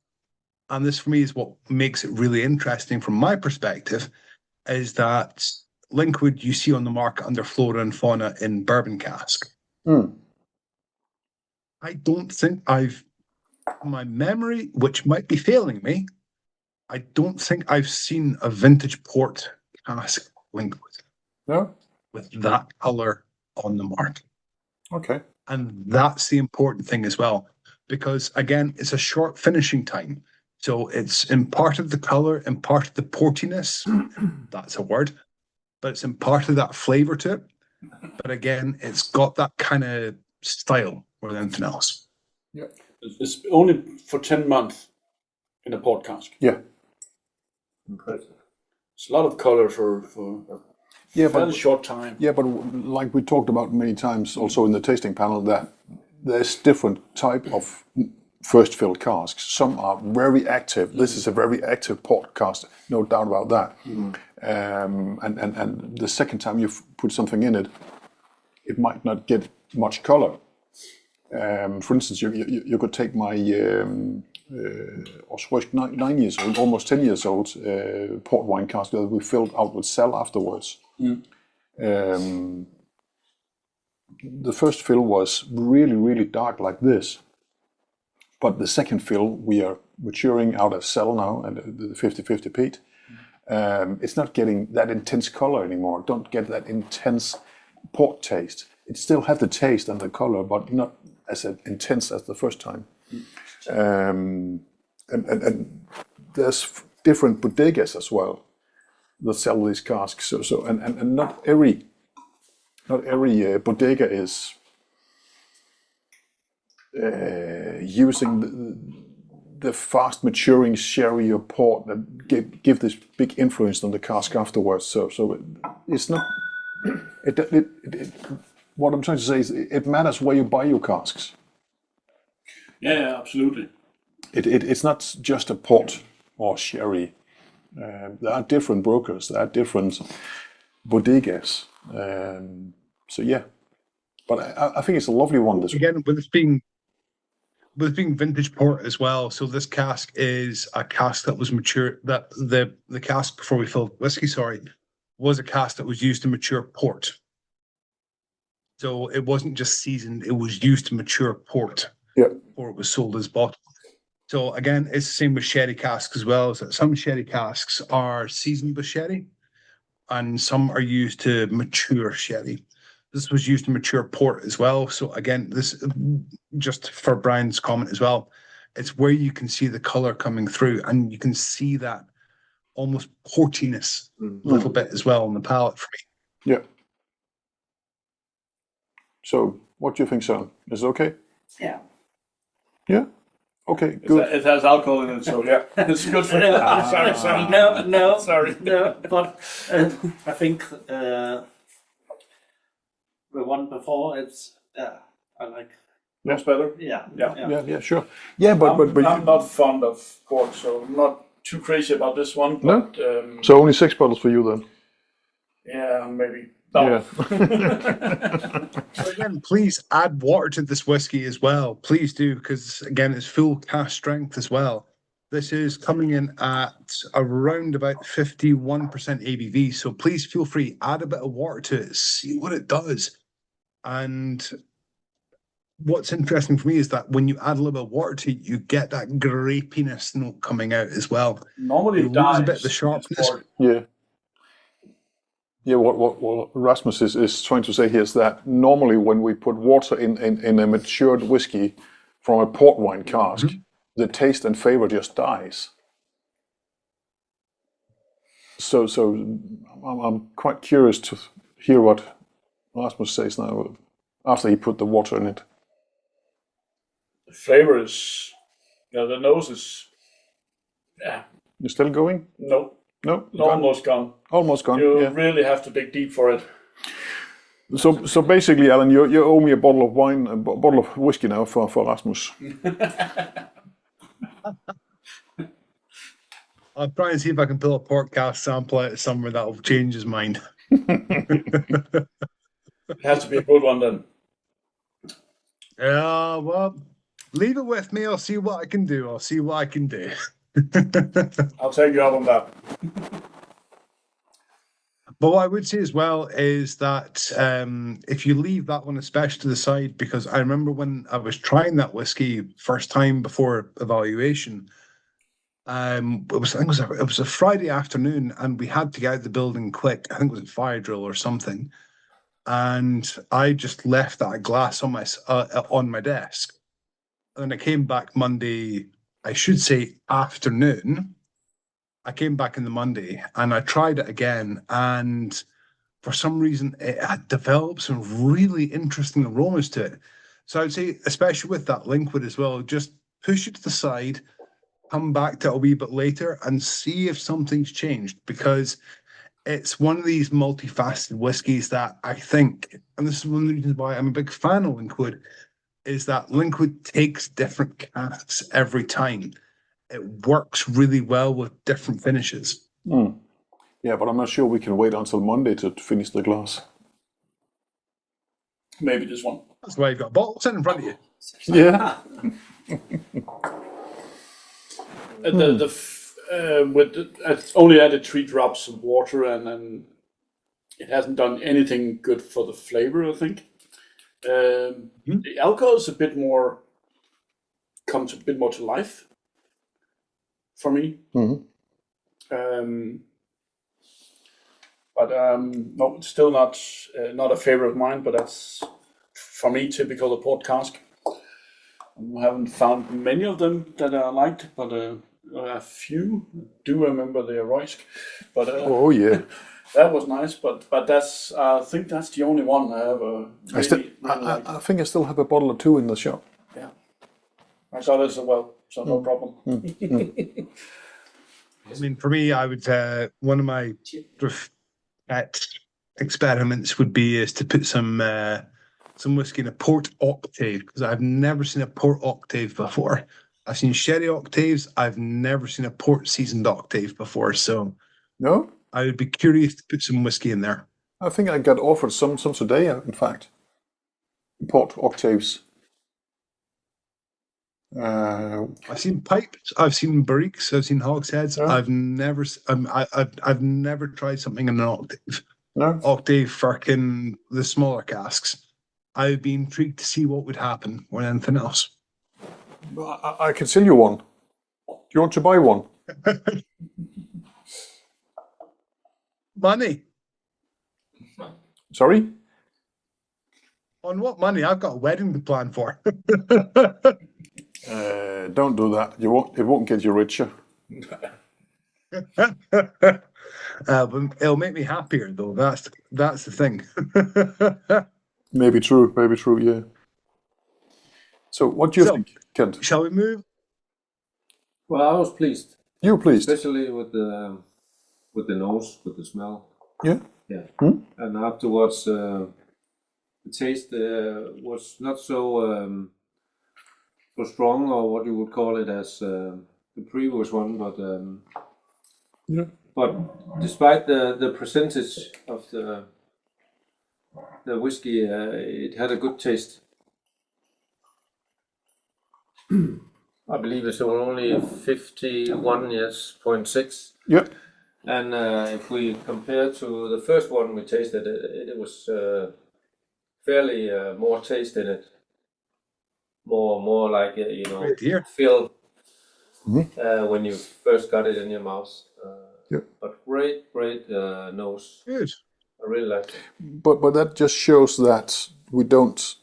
And this, for me, is what makes it really interesting from my perspective, is that Linkwood you see on the market under Flora and Fauna in bourbon cask. I don't think my memory, which might be failing me, I don't think I've seen a vintage port cask Linkwood. No? With that colour on the mark. Okay. And that's the important thing as well, because again, it's a short finishing time. So it's imparted the color, imparted the portiness. That's a word, but it's imparted that flavor to it. But again, it's got that kind of style more than anything else. Yeah. It's only for 10 months in a port cask. Yeah. Impressive. It's a lot of color for a fairly short time. Yeah, but like we talked about many times also in the tasting panel, that there's different type of first fill casks. Some are very active. This is a very active port cask, no doubt about that. And the second time you put something in it, it might not get much color. For instance, you could take my Auchroisk 9 years old, almost 10 years old port wine cask that we filled out with cell afterwards. The first fill was really, really dark like this. But the second fill, we are maturing out of cell now, and the 50-50 peat. It's not getting that intense color anymore. Don't get that intense port taste. It still has the taste and the color, but not as intense as the first time. And there's different bodegas as well that sell these casks. So and not every bodega is using the fast maturing sherry or port that give this big influence on the cask afterwards. So it's not. What I'm trying to say is it matters where you buy your casks. Yeah, absolutely. It's not just a port or sherry. There are different brokers. There are different bodegas. So yeah, but I think it's a lovely one. This Again, with it being vintage port as well. So this cask is a cask that was mature. That the cask before we filled whiskey, was a cask that was used to mature port. So it wasn't just seasoned; it was used to mature port. Yeah. Before it was sold as bottle. So again, it's the same with sherry casks as well. So some sherry casks are seasoned with sherry, and some are used to mature sherry. This was used to mature port as well. So again, this just for Brian's comment as well, it's where you can see the color coming through, and you can see that almost portiness a little bit as well on the palate for me. Yeah. So what do you think, Søren? Is it okay? Yeah. Yeah. Okay. Good. It has alcohol in it, so yeah, it's good for you. Sorry. No, Sorry. no. But I think the one before it's I like. That's better. Yeah. Yeah. Sure. Yeah, but I'm not fond of port, so I'm not too crazy about this one. No? But, so only 6 bottles for you then. yeah, maybe. No. Yeah. So again, please add water to this whiskey as well. Please do, because again, it's full cask strength as well. This is coming in at around about 51% ABV. So please feel free, add a bit of water to it, see what it does. And what's interesting for me is that when you add a little bit of water to it, you get that grapiness note coming out as well. Normally, You it lose dies. a bit of the sharpness. Yeah. Yeah, what Rasmus is trying to say here is that normally when we put water in a matured whiskey from a port wine cask, the taste and flavor just dies. So I'm quite curious to hear what Rasmus says now after he put the water in it. The flavor is, the nose is, You still going? no, No? almost gone. Almost gone. You Yeah. really have to dig deep for it. So basically, Alan, you owe me a bottle of wine, a bottle of whiskey now for Rasmus. I'll try and see if I can pull a port cask sample out of somewhere that'll change his mind. It has to be a good one then. Yeah, well, leave it with me. I'll see what I can do. I'll take you up on that. But what I would say as well is that if you leave that one especially to the side, because I remember when I was trying that whiskey first time before evaluation, it was a Friday afternoon, and we had to get out of the building quick. I think it was a fire drill or something. and I just left that glass on my desk. And I came back Monday, I should say afternoon. I came back in the Monday and I tried it again, and for some reason it had developed some really interesting aromas to it. So I would say, especially with that Linkwood as well, just push it to the side, come back to it a wee bit later and see if something's changed, because it's one of these multifaceted whiskies that I think, and this is one of the reasons why I'm a big fan of Linkwood, is that Linkwood takes different casks every time. It works really well with different finishes. Yeah, but I'm not sure we can wait until Monday to finish the glass. Maybe this one. That's why you've got a bottle sitting in front of you. Yeah. It's only added 3 drops of water, and it hasn't done anything good for the flavor, I think. The alcohol is comes a bit more to life for me. But no, it's still not a favorite of mine, but that's, for me, typical of port cask. I haven't found many of them that I liked, but a few. Do remember the Auchroisk, but Oh yeah. that was nice. But that's, I think that's the only one I ever really liked. I think I still have a bottle or two in the shop. Yeah, I got it as well, so no problem. I mean, for me, I would one of my sort of pet experiments would be is to put some whiskey in a port octave, because I've never seen a port octave before. I've seen sherry octaves. I've never seen a port seasoned octave before. So No, I would be curious to put some whiskey in there. I think I got offered some today. In fact, port octaves. I've seen pipes. I've seen barriques. I've seen hogsheads. Yeah. I've never tried something in an octave. No, Octave, firkin, the smaller casks. I'd be intrigued to see what would happen with anything else. I can sell you one. Do you want to buy one? Money. Sorry. On what money? I've got a wedding to plan for. Don't do that. You won't. It won't get you richer. But it'll make me happier, though. That's the thing. Maybe true. Maybe true. Yeah. So, what do you think, Kent? Shall we move? Well, I was pleased, You pleased? especially with the nose, with the smell. Yeah. Yeah. And afterwards, the taste was not so strong, or what you would call it, as the previous one, but Yeah. but despite the percentage of the whiskey, it had a good taste. I believe it's only 51 yes, 0.6. Yeah. And if we compare to the first one we tasted, it was fairly more taste in it. More like, Right here. feel when you first got it in your mouth. Yeah. But great nose. Good. I really like it. But that just shows that we don't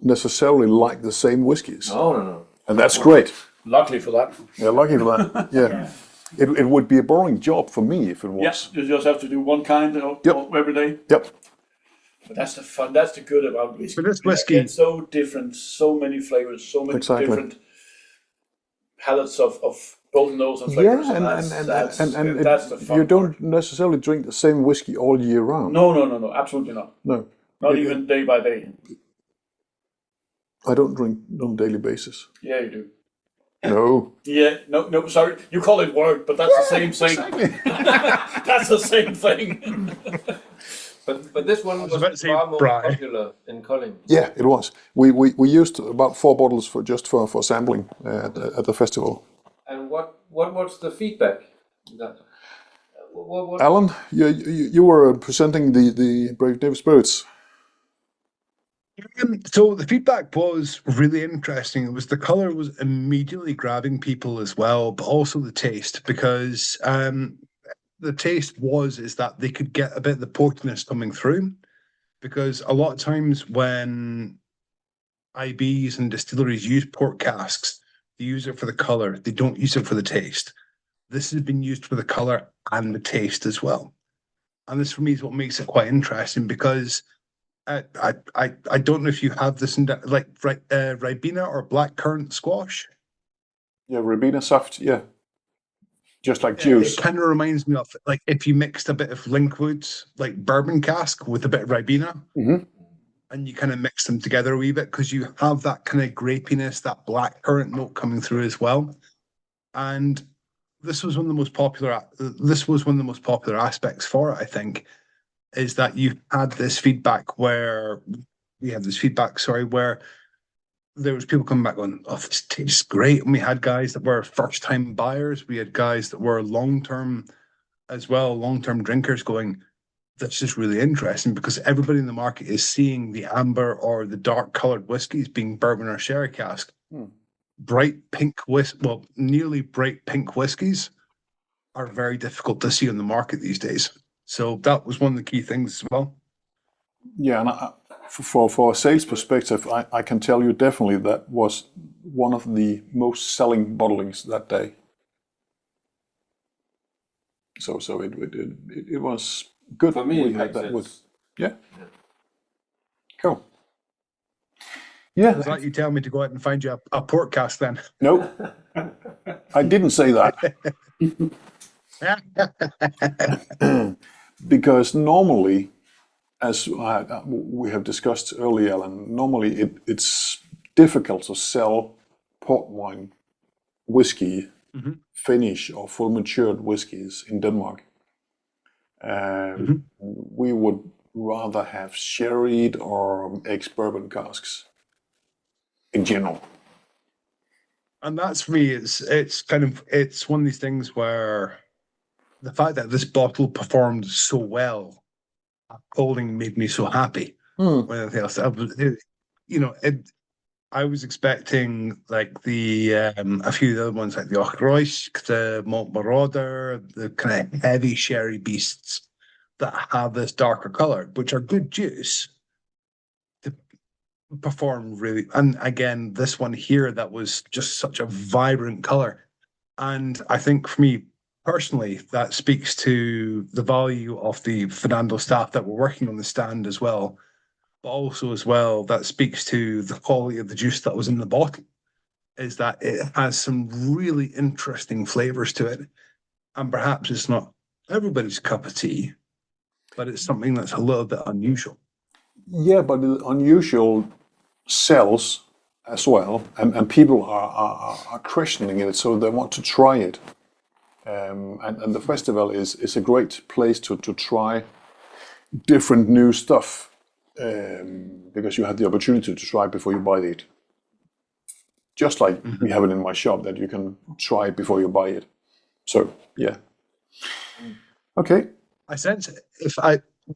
necessarily like the same whiskies, No. and that's great. Luckily for that. Yeah, lucky for that. Yeah. It would be a boring job for me if it was. Yes, you just have to do one kind every day. Yep. But that's the fun. That's the good about whiskey. But this whiskey- It's so different, so many flavors, so many Exactly. different palettes of both nose and Yeah, flavors. and that's the fun you don't part. necessarily drink the same whiskey all year round. No, absolutely not. No. Not even day by day. I don't drink on a daily basis. Yeah, you do. No. Yeah, no, sorry. You call it wort, but that's the same thing. That's the same thing. But this one was about to was say far more Bry. popular in Cuillin. Yeah, it was. We used about 4 bottles for sampling at the festival. And what was the feedback? What Alan, you were presenting the Brave Native Spirits. So the feedback was really interesting. It was the color was immediately grabbing people as well, but also the taste, because the taste is that they could get a bit of the portiness coming through, because a lot of times when IBs and distilleries use port casks, they use it for the color. They don't use it for the taste. This has been used for the color and the taste as well. And this, for me, is what makes it quite interesting, because I don't know if you have this in like Ribena or blackcurrant squash. Yeah, Ribena soft, yeah. Just like juice. It kind of reminds me of, like, if you mixed a bit of Linkwood, like bourbon cask, with a bit of Ribena, and you kind of mix them together a wee bit, because you have that kind of grapiness, that blackcurrant note coming through as well. And this was one of the most popular. This was one of the most popular aspects for it, I think, is that you had this feedback where where there was people coming back going, "Oh, this tastes great." And we had guys that were first-time buyers. We had guys that were long-term as well, long-term drinkers going, "This is really interesting," because everybody in the market is seeing the amber or the dark-coloured whiskies being bourbon or sherry cask. Bright pink nearly bright pink whiskies are very difficult to see on the market these days. So that was one of the key things as well. Yeah, and for a sales perspective, I can tell you definitely that was one of the most selling bottlings that day. So it was good. For me, we it had makes that sense. yeah. Cool. Yeah. Was that you tell me to go out and find you a port cask then? No, I didn't say that. Because normally, as we have discussed earlier, Alan, normally it's difficult to sell port wine, whiskey, finish or full matured whiskies in Denmark. We would rather have sherried or ex-bourbon casks in general. And that's, for me, it's one of these things where the fact that this bottle performed so well at holding made me so happy. When anything else, I was expecting like a few of the other ones, like the Auchroisk, the Malt Marauder, the kind of heavy sherry beasts that have this darker color, which are good juice, to perform really. And again, this one here, that was just such a vibrant color. And I think, for me personally, that speaks to the value of the Fernando staff that were working on the stand as well. But also as well, that speaks to the quality of the juice that was in the bottle, is that it has some really interesting flavors to it. And perhaps it's not everybody's cup of tea, but it's something that's a little bit unusual. Yeah, but the unusual sells as well, and people are questioning it, so they want to try it. And the festival is a great place to try different new stuff, because you have the opportunity to try before you buy it. Just like we have it in my shop, that you can try before you buy it. So, yeah. Okay. I sense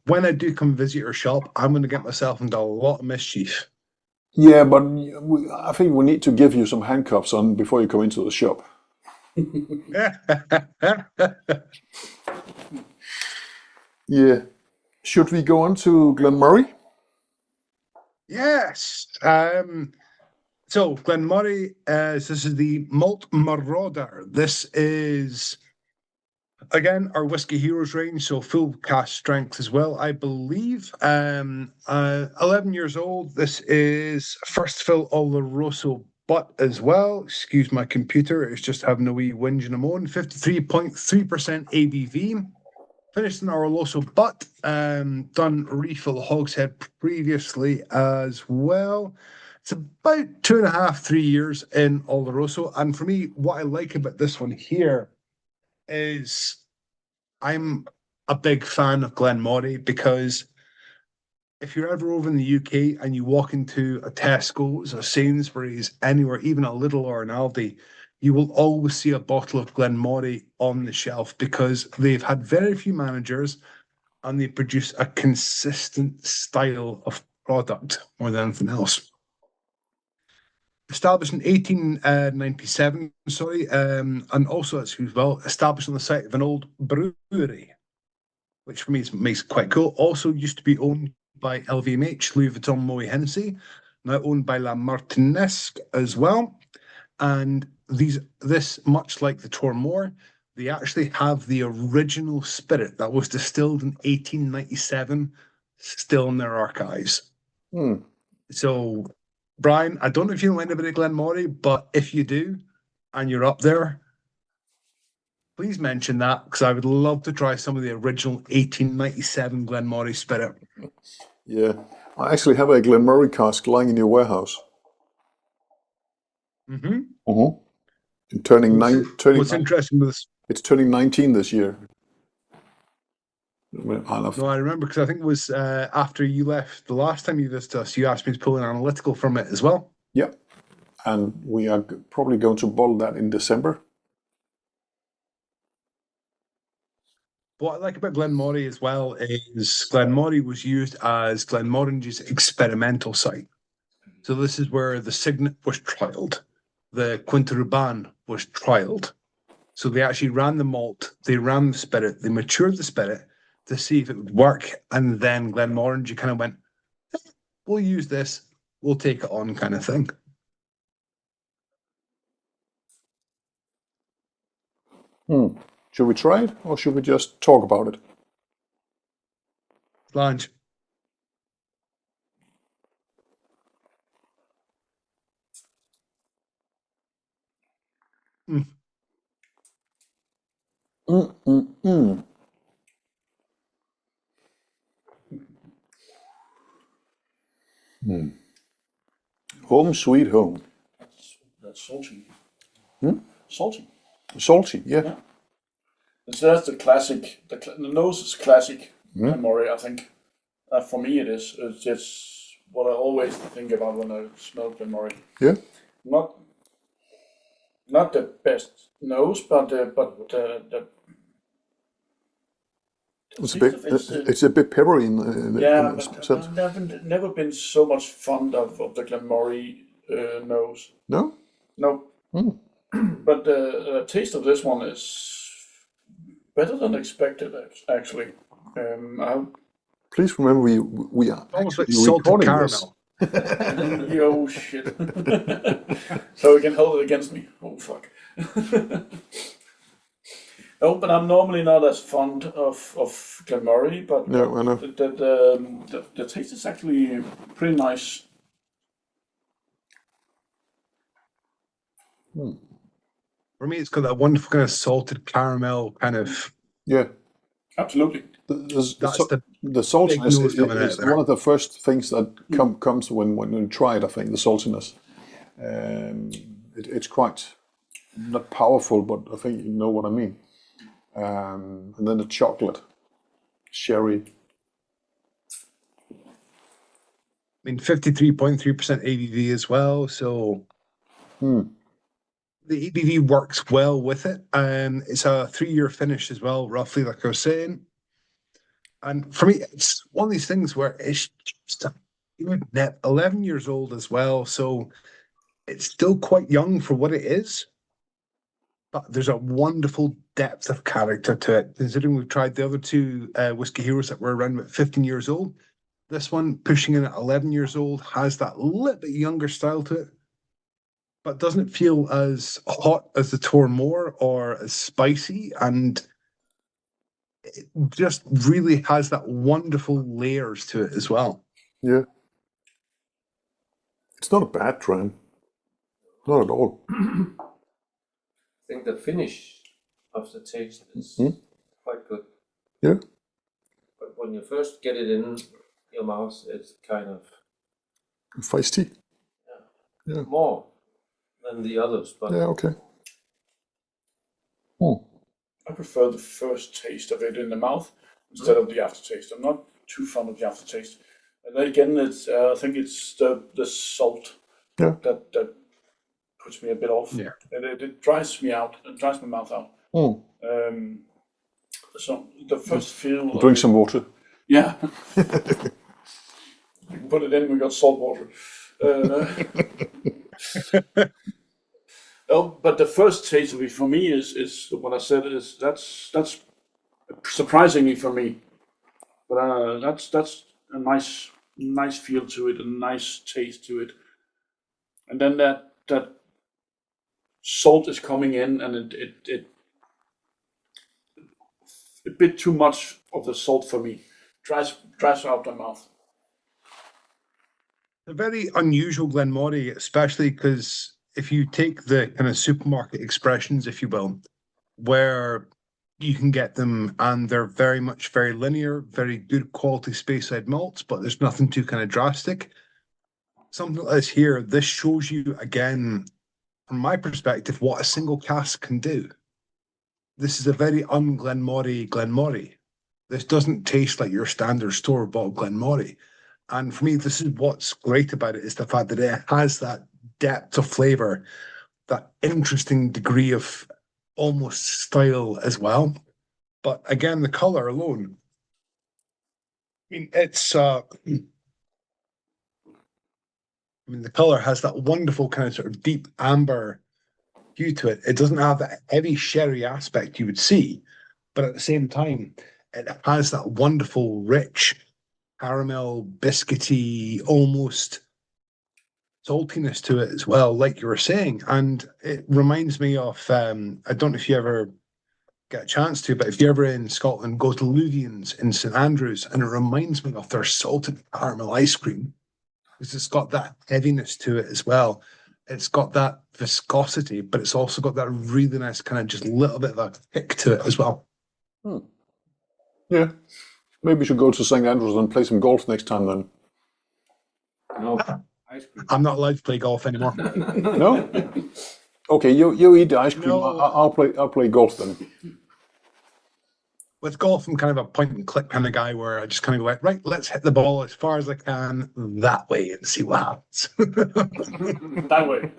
when I do come visit your shop, I'm going to get myself into a lot of mischief. Yeah, but I think we need to give you some handcuffs on before you come into the shop. Yeah. Should we go on to Glen Moray? Yes. So Glen Moray, this is the Malt Marauder. This is, again, our Whiskey Heroes range, so full cask strength as well, I believe. 11 years old. This is first fill Oloroso butt as well. Excuse my computer, it's just having a wee whinge and a moan. 53.3% ABV. Finished in Oloroso butt. Done refill Hogshead previously as well. It's about 2.5, 3 years in Oloroso. And for me, what I like about this one here is I'm a big fan of Glen Moray, because if you're ever over in the UK and you walk into a Tesco's, a Sainsbury's, anywhere, even a Lidl or an Aldi, you will always see a bottle of Glen Moray on the shelf, because they've had very few managers and they produce a consistent style of product more than anything else. Established in 1897, and also, as well, established on the site of an old brewery, which for me makes it quite cool. Also used to be owned by LVMH, Louis Vuitton Moet Hennessy, now owned by La Martinesque as well. And this, much like the Tormore, they actually have the original spirit that was distilled in 1897 still in their archives. So, Brian, I don't know if you know anybody at Glenmoray, but if you do, and you're up there, please mention that, because I would love to try some of the original 1897 Glenmoray spirit. Yeah. I actually have a Glenmoray cask lying in your warehouse. Turning What's interesting with this? It's turning 19 this year. No, I remember, because I think it was after you left the last time you visited us, you asked me to pull an analytical from it as well. Yep. And we are probably going to bottle that in December. What I like about Glenmoray as well is Glenmoray was used as Glenmorangy's experimental site. So this is where the Signet was trialled. The Quintaruban was trialled. So they actually ran the malt, they ran the spirit, they matured the spirit to see if it would work. And then Glenmorangy kind of went, we'll use this, we'll take it on, kind of thing. Should we try it, or should we just talk about it? Lunch. Home sweet home. That's salty. Hmm? Salty. Salty, yeah. So that's the classic. The nose is classic Moray, I think. For me, it is. It's just what I always think about when I smell Moray. Yeah. Not the best nose, but the it's a bit peppery in the sense. I've never been so much fond of the Glenmoray nose. No? No. But the taste of this one is better than expected, actually. Please remember we are almost like actually salted recording caramel. Oh shit. So you can hold it against me. Oh fuck. No, but I'm normally not as fond of Glenmoray, but no, I know. The taste is actually pretty nice. For me, it's got that wonderful kind of salted caramel kind of. Yeah. Absolutely. The saltiness is one of the first things that comes when you try it, I think, the saltiness. It's quite, not powerful, but I think you know what I mean. And then the chocolate, sherry. I mean, 53.3% ABV as well, so the ABV works well with it. It's a 3-year finish as well, roughly, like I was saying. And for me, it's one of these things where it's just 11 years old as well, so it's still quite young for what it is. But there's a wonderful depth of character to it. Considering we've tried the other two Whiskey Heroes that were around about 15 years old, this one, pushing in at 11 years old, has that little bit younger style to it, but doesn't feel as hot as the Tormore or as spicy, and it just really has that wonderful layers to it as well. Yeah. It's not a bad dram. Not at all. I think the finish of the taste is quite good. Yeah. But when you first get it in your mouth, it's kind of feisty. Yeah. More than the others, but yeah, okay. I prefer the first taste of it in the mouth instead of the aftertaste. I'm not too fond of the aftertaste. And then again, it's I think it's the salt that puts me a bit off. Yeah. And it dries me out. It dries my mouth out. So the first feel. Drink some water. Yeah. You can put it in. We got salt water. Oh, but the first taste of it for me is what I said is that's surprisingly for me. But that's a nice feel to it, a nice taste to it, and then that salt is coming in, and it a bit too much of the salt for me. Dries out the mouth. A very unusual Glenmorangie, especially because if you take the kind of supermarket expressions, if you will, where you can get them and they're very much very linear, very good quality Speyside malts, but there's nothing too kind of drastic. Something like this here, this shows you again, from my perspective, what a single cask can do. This is a very Glenmorangie. This doesn't taste like your standard store-bought Glenmorangie. And for me, this is what's great about it, is the fact that it has that depth of flavour, that interesting degree of almost style as well. But again, the colour alone, I mean, it's the colour has that wonderful kind of sort of deep amber hue to it. It doesn't have that heavy sherry aspect you would see, but at the same time, it has that wonderful, rich, caramel, biscuity, almost saltiness to it as well, like you were saying. And it reminds me of, I don't know if you ever get a chance to, but if you're ever in Scotland, go to Luvian's in St Andrews, and it reminds me of their salted caramel ice cream, because it's got that heaviness to it as well. It's got that viscosity, but it's also got that really nice kind of just little bit of a kick to it as well. Yeah. Maybe we should go to St Andrews and play some golf next time then. No, ice cream. I'm not allowed to play golf anymore. No? Okay, you eat the ice cream. No. I'll play golf then. With golf, I'm kind of a point and click kind of guy where I just kind of go, right, let's hit the ball as far as I can that way and see what happens. That way.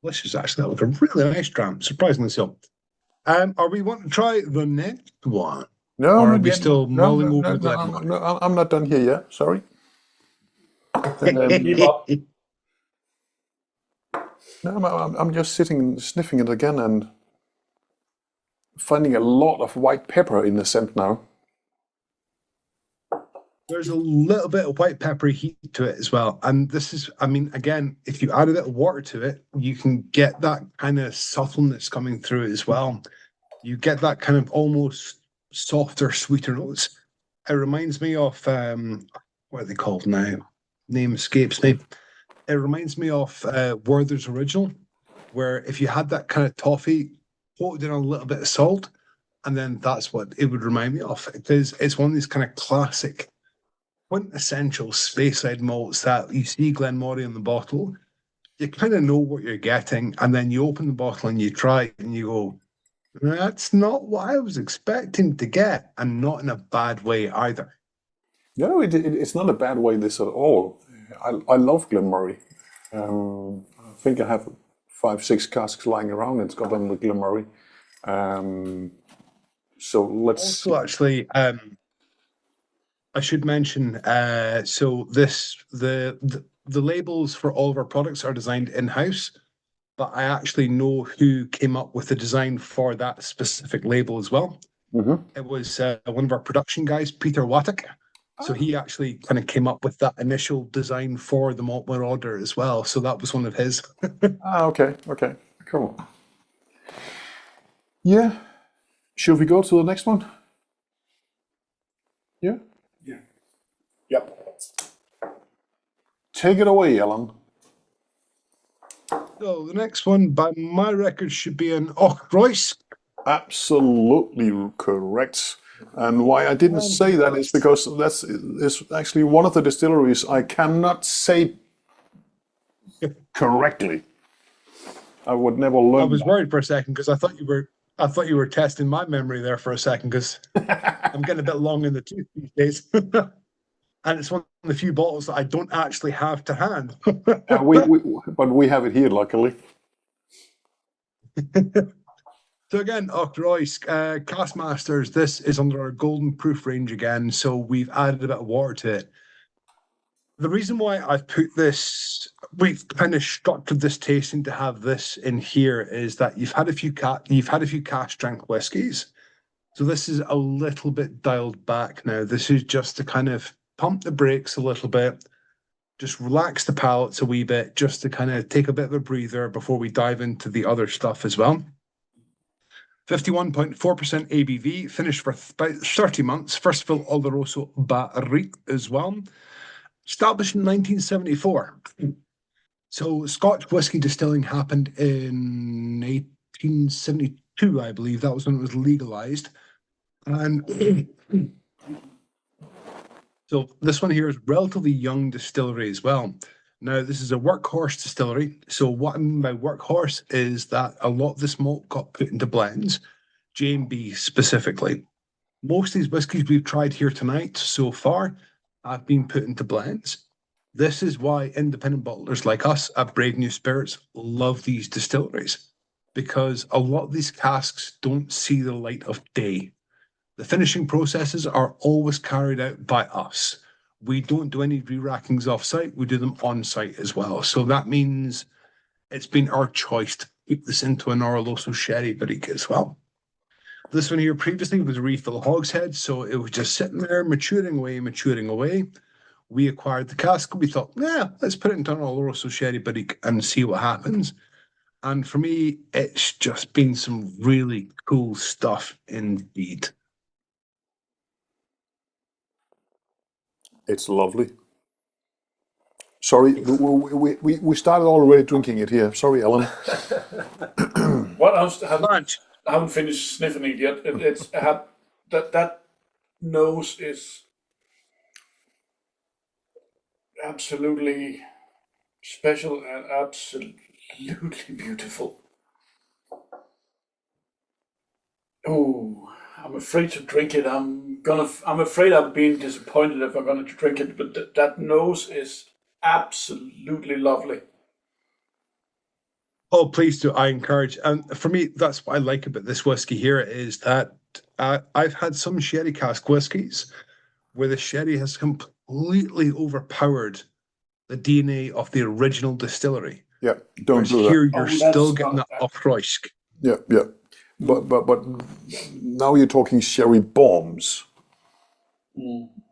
Delicious, actually. That was a really nice dram, surprisingly so. Are we want to try the next one? No, Or are not we yet. still mulling over the no, Glen? I'm not done here yet. Sorry. Keep up. No, I'm just sitting and sniffing it again and finding a lot of white pepper in the scent now. There's a little bit of white peppery heat to it as well. And this is, I mean, again, if you add a bit of water to it, you can get that kind of subtleness coming through as well. You get that kind of almost softer, sweeter notes. It reminds me of, what are they called now? Name escapes me. It reminds me of Werther's Original, where if you had that kind of toffee, coated in a little bit of salt, and then that's what it would remind me of. Because it's one of these kind of classic, quintessential Speyside malts that you see Glenmorangie in the bottle, you kind of know what you're getting, and then you open the bottle and you try it and you go, that's not what I was expecting to get, and not in a bad way either. No, it's not a bad way this at all. I love Glenmorangie. I think I have 5-6 casks lying around in Scotland with Glenmorangie. So let's... Also, actually, I should mention, so the labels for all of our products are designed in-house, but I actually know who came up with the design for that specific label as well. It was one of our production guys, Peter Wattick. So he actually kind of came up with that initial design for the Malt Marauder as well. So that was one of his. Okay, cool. Yeah. Should we go to the next one? Yeah? Yeah. Yep. Take it away, Alan. So the next one, by my record, should be an Auchroisk. Absolutely correct. And why I didn't say that is because is actually one of the distilleries I cannot say correctly. I would never learn. I was worried for a second because I thought you were testing my memory there for a second, because I'm getting a bit long in the tooth these days. And it's one of the few bottles that I don't actually have to hand. But we have it here, luckily. So again, Auchroisk, Cask Masters, this is under our golden proof range again, so we've added a bit of water to it. The reason why I've put this, we've kind of structured this tasting to have this in here, is that you've had a few cask strength whiskies. So this is a little bit dialed back now. This is just to kind of pump the brakes a little bit, just relax the palates a wee bit, just to kind of take a bit of a breather before we dive into the other stuff as well. 51.4% ABV, finished for about 30 months. First of all, Oloroso Barrique as well. Established in 1974. So Scotch whisky distilling happened in 1872, I believe. That was when it was legalized. And so this one here is relatively young distillery as well. Now, this is a workhorse distillery. So what I mean by workhorse is that a lot of this malt got put into blends, J&B specifically. Most of these whiskies we've tried here tonight so far have been put into blends. This is why independent bottlers like us at Brave New Spirits love these distilleries, because a lot of these casks don't see the light of day. The finishing processes are always carried out by us. We don't do any re-rackings off-site. We do them on-site as well. So that means it's been our choice to put this into an Oloroso sherry barrique as well. This one here previously was a refill Hogshead, so it was just sitting there, maturing away. We acquired the cask. We thought, yeah, let's put it into an Oloroso sherry barrique and see what happens. And for me, it's just been some really cool stuff indeed. It's lovely. Sorry, we started already drinking it here. Sorry, Alan. What else? I haven't finished sniffing it yet. That nose is absolutely special and absolutely beautiful. Oh, I'm afraid to drink it. I'm afraid I'm being disappointed if I'm going to drink it. But that nose is absolutely lovely. Oh, please do. I encourage. And for me, that's what I like about this whiskey here is that I've had some sherry cask whiskies where the sherry has completely overpowered the DNA of the original distillery. Yeah, don't do here that. you're still getting that Auchroisk. Yeah. But now you're talking sherry bombs.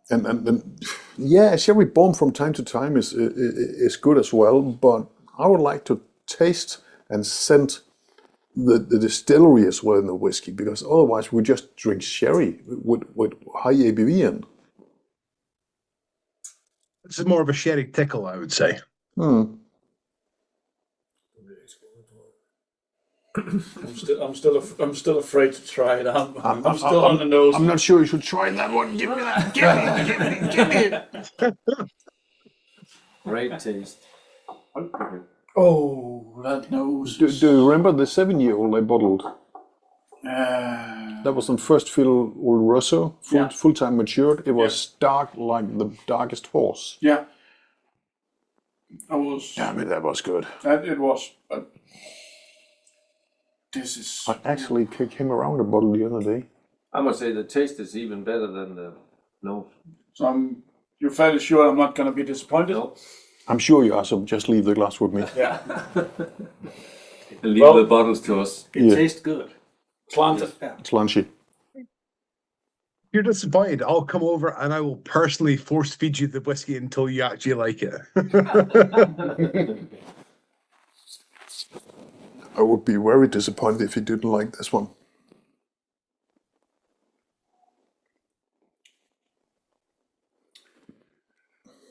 And yeah, sherry bomb from time to time is good as well, but I would like to taste and scent the distillery as well in the whiskey, because otherwise we just drink sherry with high ABV in. This is more of a sherry tickle, I would say. I'm still afraid to try it. I'm still on the nose. I'm not sure you should try that one. Give me that. Give me it. Great taste. Oh, that nose. Do you remember the 7-year-old I bottled? That was on first fill Oloroso, full-time matured. It was dark like the darkest horse. Yeah. Damn it, that was good. It was. But this is. I actually came around a bottle the other day. I must say the taste is even better than the nose. So you're fairly sure I'm not going to be disappointed? No. I'm sure you are, so just leave the glass with me. Yeah. And leave the bottles to us. It tastes good. Slanted. Yeah. It's lunchy. If you're disappointed, I'll come over and I will personally force feed you the whiskey until you actually like it. I would be very disappointed if you didn't like this one.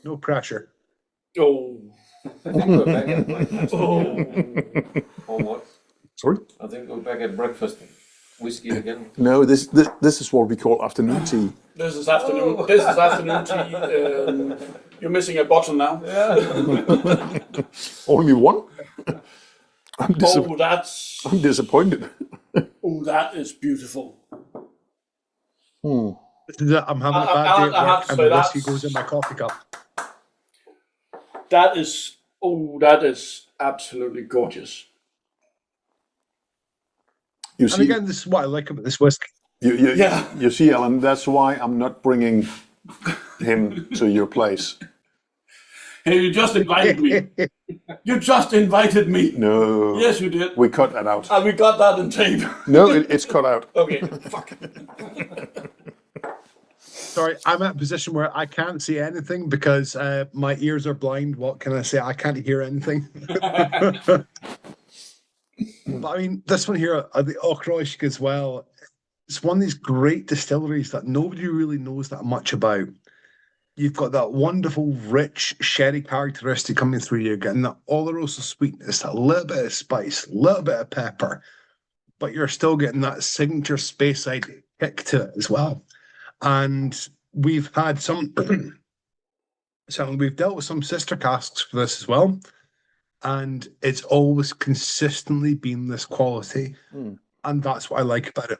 No pressure. Oh. I think we're back at breakfast. Or what? Sorry? I think we're back at breakfast. Whiskey again. No, this is what we call afternoon tea. This is afternoon. This is afternoon tea. You're missing a bottle now. Yeah. Only one? I'm disappointed. Oh, that is beautiful. I'm having a bad day at work and the whiskey goes in my coffee cup. That is absolutely gorgeous. You And see, again, this is what I like about this whiskey. you see, Alan, that's why I'm not bringing him to your place. Hey, you just invited me. You just invited me. No. Yes, you did. We cut that out. And we got that in tape. No, it's cut out. Okay, fuck. Sorry, I'm at a position where I can't see anything because my ears are blind. What can I say? I can't hear anything. But I mean, this one here, the Auchroisk as well, it's one of these great distilleries that nobody really knows that much about. You've got that wonderful, rich sherry characteristic coming through. You're getting that Oloroso sweetness, a little bit of spice, a little bit of pepper, but you're still getting that signature Speyside kick to it as well. And we've had some, we've dealt with some sister casks for this as well. And it's always consistently been this quality. And that's what I like about it,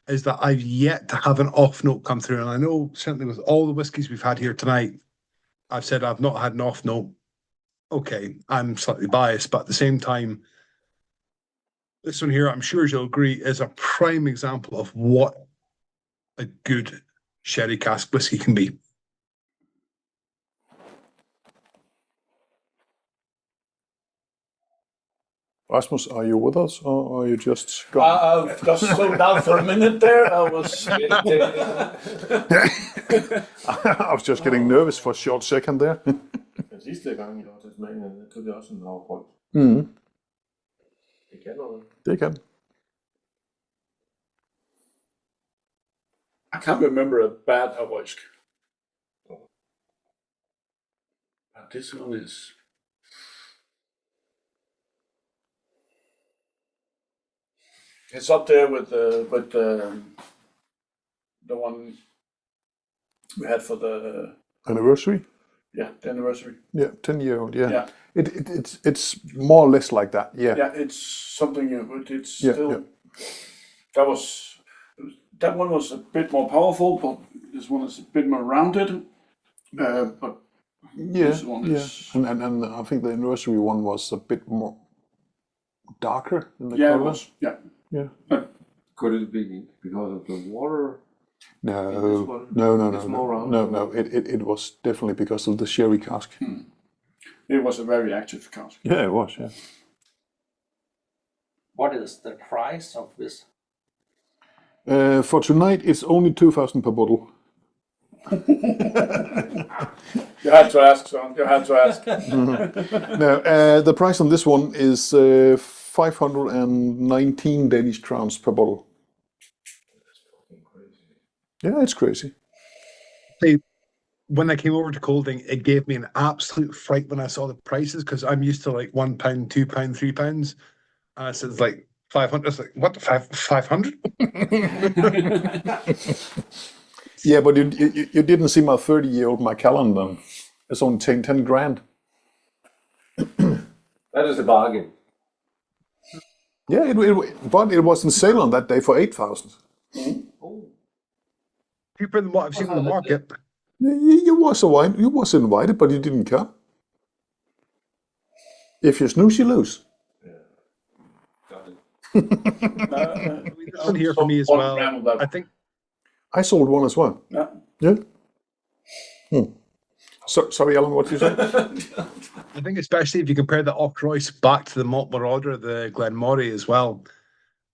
is that I've yet to have an off note come through. And I know certainly with all the whiskies we've had here tonight, I've said I've not had an off note. Okay, I'm slightly biased, but at the same time, this one here, I'm sure you'll agree, is a prime example of what a good sherry cask whiskey can be. Rasmus, are you with us, or are you just gone? I've just slowed down for a minute there. I was... I was just getting nervous for a short second there. Sidste gang i Tasmanien, der tog de også en Auchroisk. Det kan noget. Det kan. I can't remember a bad Auchroisk. This one is... It's up there with the one we had for the Anniversary? the anniversary. Yeah, 10-year-old, yeah. Yeah. It's more or less like that, yeah. Yeah, it's something. It's Yeah, still yeah. that one was a bit more powerful, but this one is a bit more rounded. But Yeah, this one is and I think the anniversary one was a bit more darker in the it color. was Yeah. Could it be because of the water? No, In this one, no, it's more round. no. It was definitely because of the sherry cask. It was a very active cask. Yeah, it was. Yeah. What is the price of this? For tonight, it's only 2,000 per bottle. You had to ask, son. You had to ask. No, the price on this one is 519 Danish crowns per bottle. Yeah, it's crazy. When I came over to Colding, it gave me an absolute fright when I saw the prices, because I'm used to like £1, £2, £3. And I said, it's like 500. I was like, what, 500? Yeah, but you didn't see my 30-year-old Macallan then. It's only 10 grand. That is a bargain. Yeah, but it was on sale on that day for 8,000. Cheaper than what I've seen on the market. You was invited, but you didn't come. If you snooze, you lose. Got it. This one here for me as well. I think I sold one as well. Yeah. Yeah. So, sorry, Alan, what did you say? I think especially if you compare the Auchroisk back to the Malt Marauder, the Glen Moray as well,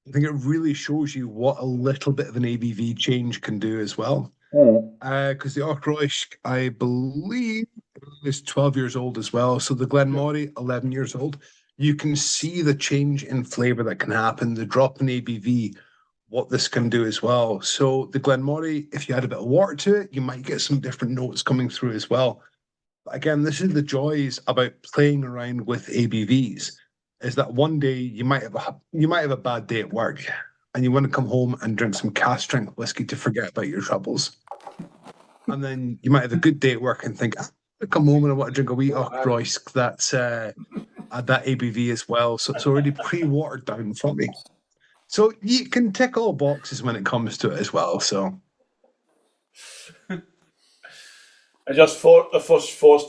I think it really shows you what a little bit of an ABV change can do as well. Because the Auchroisk, I believe, is 12 years old as well. So the Glen Moray, 11 years old. You can see the change in flavour that can happen, the drop in ABV, what this can do as well. So the Glen Moray, if you add a bit of water to it, you might get some different notes coming through as well. But again, this is the joys about playing around with ABVs, is that one day you might have a bad day at work and you want to come home and drink some cask strength whiskey to forget about your troubles. And then you might have a good day at work and think, I come home and I want to drink a wee Auchroisk that's at that ABV as well. So it's already pre-watered down for me. So you can tick all boxes when it comes to it as well. So I just forced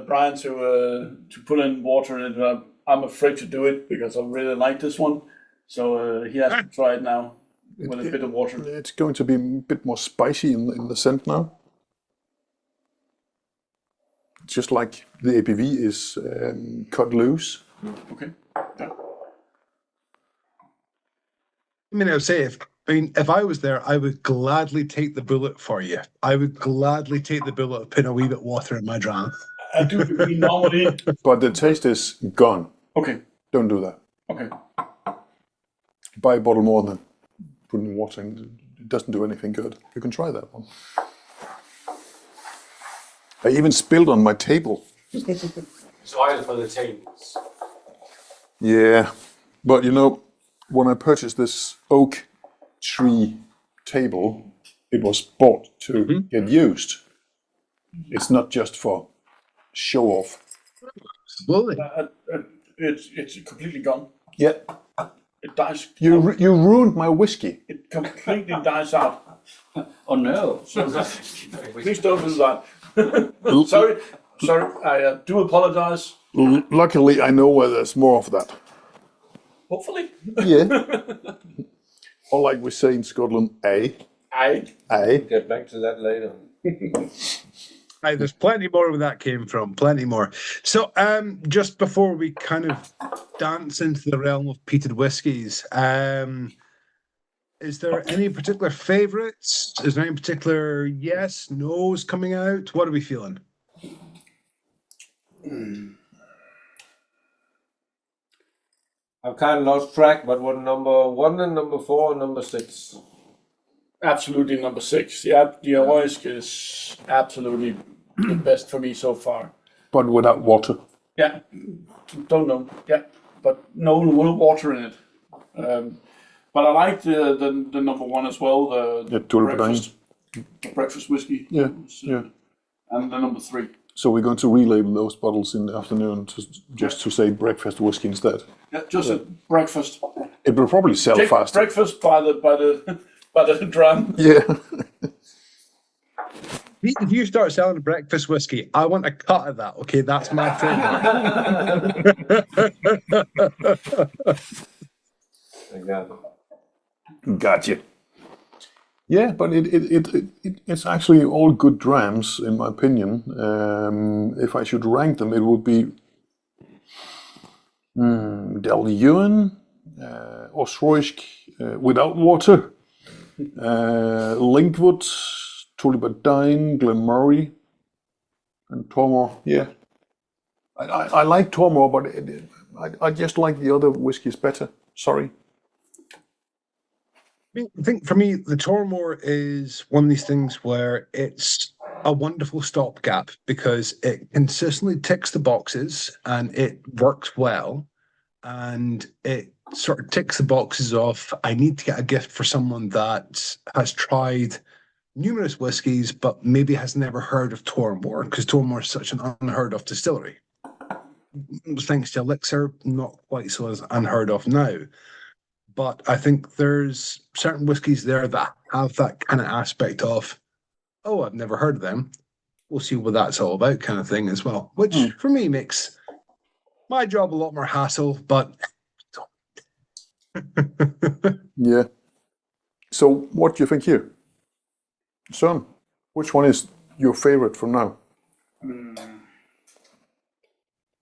Brian to put in water in it. I'm afraid to do it because I really like this one. So he has to try it now with a bit of water. It's going to be a bit more spicy in the scent now. just like the ABV is cut loose. Okay. Yeah. I mean, I would say if I was there, I would gladly take the bullet for you. I would gladly take the bullet of putting a wee bit of water in my dram. I do agree normally. But the taste is gone. Okay. Don't do that. Okay. Buy a bottle more than putting water in. It doesn't do anything good. You can try that one. I even spilled on my table. It's oil for the tables. Yeah, but you know, when I purchased this oak tree table, it was bought to get used. It's not just for show off. Absolutely. It's completely gone. Yeah, It dies. you ruined my whiskey. It completely dies out. Oh no. So please don't do that. Sorry. I do apologize. Luckily, I know where there's more of that. Hopefully. Yeah. Or like we say in Scotland, I. Get back to that later. Aye, there's plenty more where that came from. Plenty more. So, just before we kind of dance into the realm of peated whiskies, is there any particular favourites? Is there any particular yes, no's coming out? What are we feeling? I've kind of lost track, but what number 1 and number 4 and number 6? Absolutely number 6. Yeah, the Auchroisk is absolutely the best for me so far. but without water. Yeah, don't know. Yeah, but no water in it. But I like the number 1 as well. The Tullibardine. breakfast whiskey. Yeah, yeah. And the number 3. So we're going to relabel those bottles in the afternoon just to say breakfast whiskey instead. Yeah, just a breakfast. It will probably sell Take faster. breakfast by the drum. Yeah. If you start selling breakfast whiskey, I want a cut of that. Okay, that's my trademark. Gotcha. Yeah, but it's actually all good drams in my opinion. If I should rank them, it would be Dailuaine, Auchroisk without water, Linkwood, Tullibardine, Glen Moray, and Tormore. Yeah, I like Tormore, but I just like the other whiskies better. Sorry. I think for me, the Tormore is one of these things where it's a wonderful stopgap because it consistently ticks the boxes and it works well. And it sort of ticks the boxes of, I need to get a gift for someone that has tried numerous whiskies, but maybe has never heard of Tormore, because Tormore is such an unheard of distillery. Thanks to Elixir, not quite so as unheard of now. But I think there's certain whiskies there that have that kind of aspect of, oh, I've never heard of them. We'll see what that's all about kind of thing as well, which for me makes my job a lot more hassle, but... Yeah. So what do you think here? Son, which one is your favorite from now?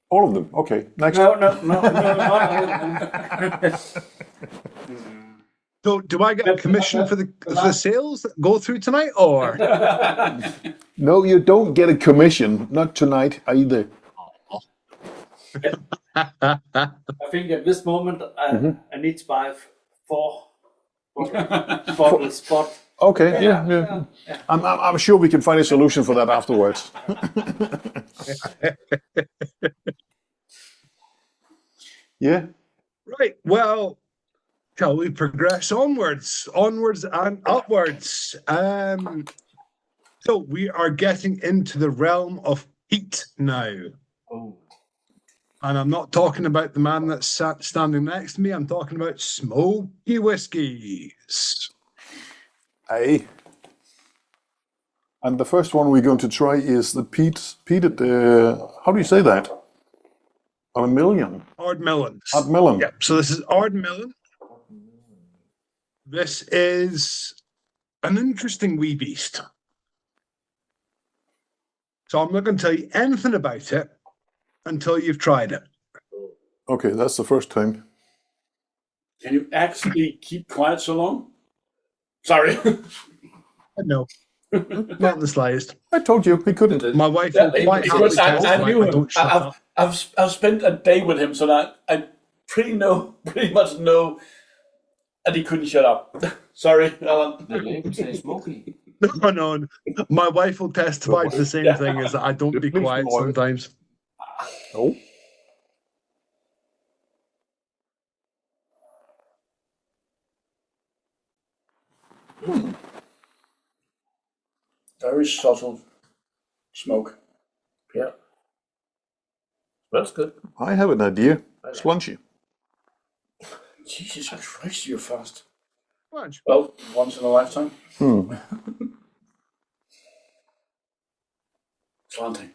All of them. Okay. Next. No. So do I get a commission for the sales that go through tonight, or? No, you don't get a commission. Not tonight either. I think at this moment I need to buy 4 bottles. But Okay. Yeah. I'm sure we can find a solution for that afterwards. Yeah. Right. Well, shall we progress onwards and upwards? So we are getting into the realm of peat now. oh, And I'm not talking about the man that's standing next to me. I'm talking about smoky whiskies. Aye. And the first one we're going to try is the peated. How do you say that? Ardmillan. Ardmillan. Ardmillan. Yep. So this is Ardmillan. This is an interesting wee beast. So I'm not going to tell you anything about it until you've tried it. Okay, that's the first time. Can you actually keep quiet so long? Sorry. No, not in the slightest. I told you he couldn't. My wife will quite happily Because I testify knew I him. don't shut up. I've spent a day with him, so that I pretty much know that he couldn't shut up. Sorry, Alan. The label says smoky. No. My wife will testify to the same thing as I don't be quiet sometimes. Oh. Very subtle smoke. Yeah. Smells good. I have an idea. Slunchy. Jesus Christ, you're fast. Lunch. Well, once in a lifetime. Slanty.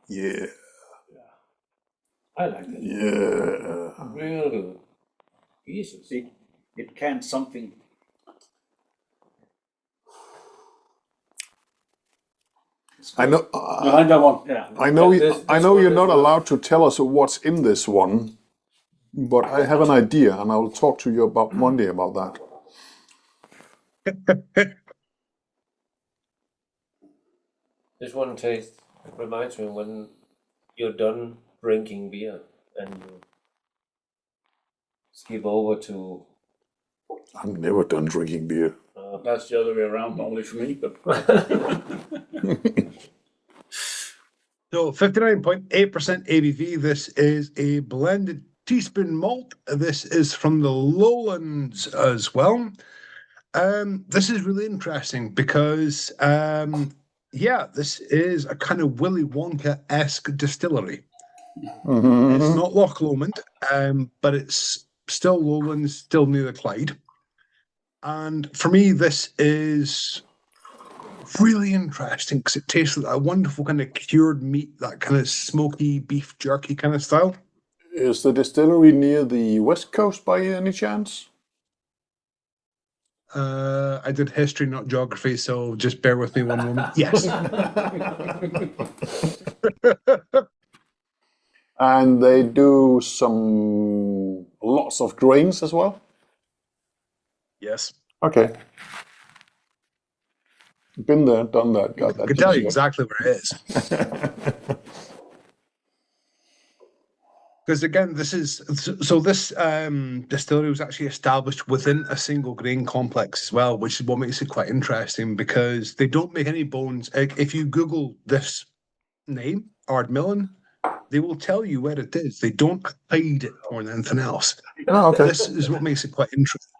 Yeah. I like it. Yeah. Real good. Jesus. It can something. I know. You like that one? Yeah. I know. This I know one you're is not well. allowed to tell us what's in this one, but I have an idea, and I will talk to you about Monday about that. This one taste reminds me when you're done drinking beer and you skip over to. I'm never done drinking beer. That's the other way around, normally for me. But So 59.8% ABV. This is a blended teaspoon malt. This is from the Lowlands as well. This is really interesting because, this is a kind of Willy Wonka-esque distillery. It's not Loch Lomond, but it's still Lowlands, still near the Clyde. And for me, this is really interesting because it tastes like a wonderful kind of cured meat, that kind of smoky beef jerky kind of style. Is the distillery near the west coast by any chance? I did history, not geography, so just bear with me one moment. Yes. And they do lots of grains as well? Yes. Okay. Been there, done that, got that. I can tell you t-shirt. exactly where it is. Because again, this distillery was actually established within a single grain complex as well, which is what makes it quite interesting because they don't make any bones. If you Google this name, Ardmillan, they will tell you where it is. They don't hide it more than anything else. Oh, okay. This is what makes it quite interesting.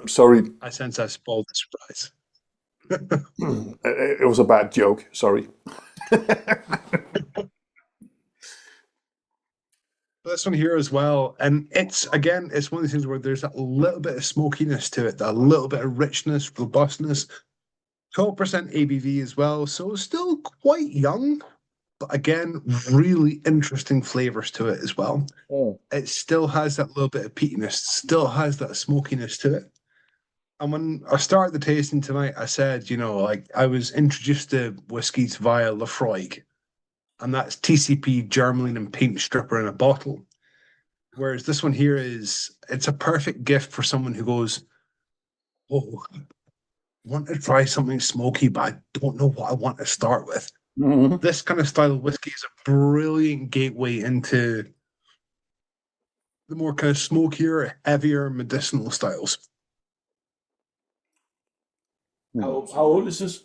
Sorry, I sense I spoiled the surprise. it was a bad joke. Sorry. This one here as well, and it's one of these things where there's a little bit of smokiness to it, a little bit of richness, robustness. 12% ABV as well, so still quite young, but again, really interesting flavors to it as well. It still has that little bit of peatiness, still has that smokiness to it. And when I started the tasting tonight, I said, I was introduced to whiskies via Auchroisk, and that's TCP, Germline, and paint stripper in a bottle. Whereas this one here it's a perfect gift for someone who goes, oh, I want to try something smoky, but I don't know what I want to start with. Mm-hmm. This kind of style of whiskey is a brilliant gateway into the more kind of smokier, heavier medicinal styles. how old is this?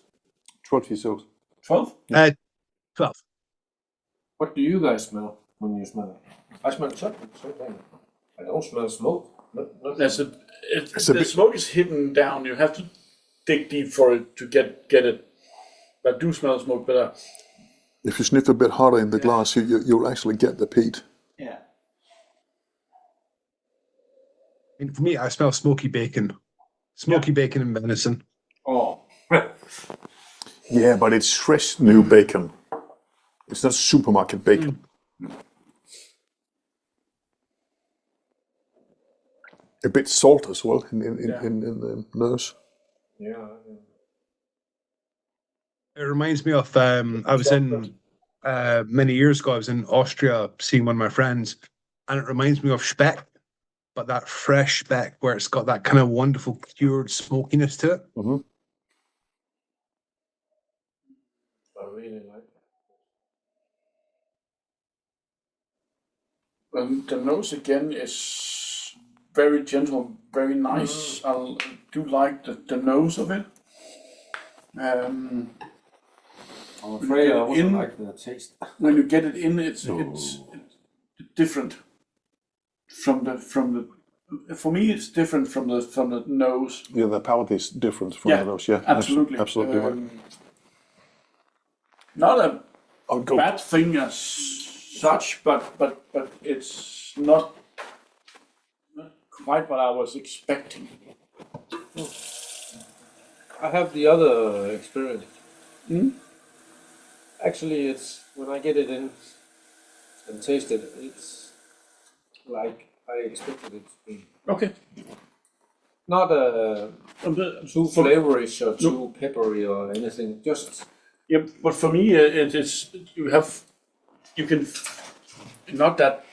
12 years old. 12? 12. What do you guys smell when you smell it? I smell chocolate. I don't smell smoke. The bit- smoke is hidden down. You have to dig deep for it to get it. But I do smell smoke better. If you sniff a bit harder in the glass, you'll actually get the peat. Yeah. And for me, I smell smoky bacon. Smoky bacon and venison. Oh. Yeah, but it's fresh new bacon. It's not supermarket baked. A bit salt as well in the nose. Yeah. It reminds me of I was in many years ago. I was in Austria seeing one of my friends, and it reminds me of Speck, but that fresh Speck where it's got that kind of wonderful cured smokiness to it. Mm-hmm. I really like it. And the nose again is very gentle, very nice. I do like the nose of it. I'm afraid I wouldn't like the taste. When you get it in, it's different from the. For me, it's different from the nose. Yeah, the palate is different from the nose. Yeah, absolutely, absolutely right. Not a I'll go. bad thing as such, but it's not quite what I was expecting. I have the other experience. Actually, it's when I get it in and taste it, it's like I expected it to be. Okay. Not too flavorish or too peppery or anything. Just Yeah, but for me, it is you can not that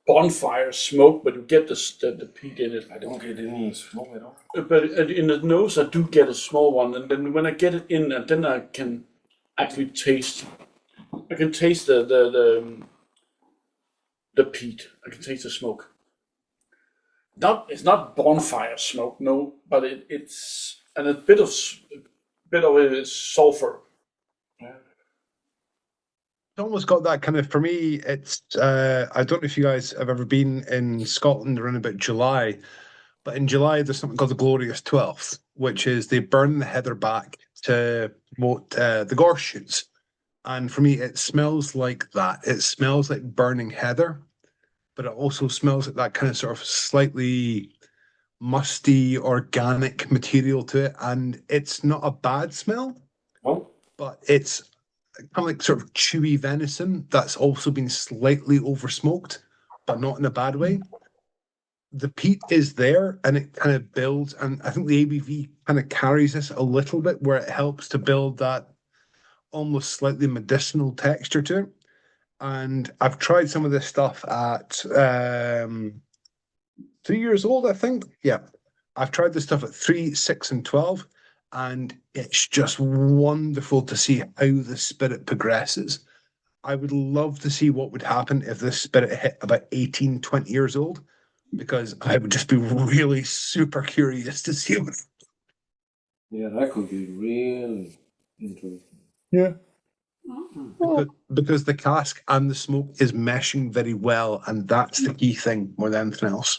bonfire smoke, but you get the peat in it. I don't get any smoke at all. But in the nose, I do get a small one, and then when I get it in, and then I can actually taste. I can taste the peat. I can taste the smoke. It's not bonfire smoke, no, but it's and a bit of it is sulfur. It's almost got that kind of, for me, it's, I don't know if you guys have ever been in Scotland around about July, but in July there's something called the Glorious 12th, which is they burn the heather back to promote the gorse shoots. And for me, it smells like that. It smells like burning heather, but it also smells like that kind of sort of slightly musty, organic material to it. And it's not a bad smell, but it's kind of like sort of chewy venison that's also been slightly over smoked, but not in a bad way. The peat is there and it kind of builds, and I think the ABV kind of carries this a little bit where it helps to build that almost slightly medicinal texture to it. And I've tried some of this stuff at 3 years old, I think. Yeah, I've tried this stuff at 3, 6, and 12. And it's just wonderful to see how the spirit progresses. I would love to see what would happen if this spirit hit about 18, 20 years old, because I would just be really super curious to see what. Yeah, that could be really interesting. Yeah. Because the cask and the smoke is meshing very well, and that's the key thing more than anything else.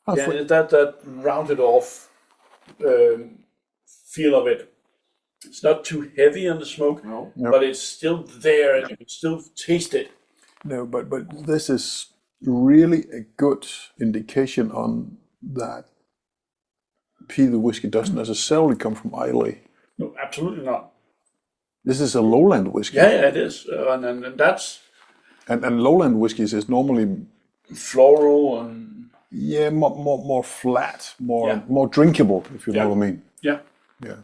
Yeah, that rounded off feel of it. It's not too heavy on the smoke, but it's still there, and you can still taste it. No, but this is really a good indication on that peated whiskey doesn't necessarily come from Islay. No, absolutely not. This is a lowland whiskey. Yeah, it is, and that's And lowland whiskies is normally floral and more flat, more drinkable, if you know what I mean. yeah. Yeah.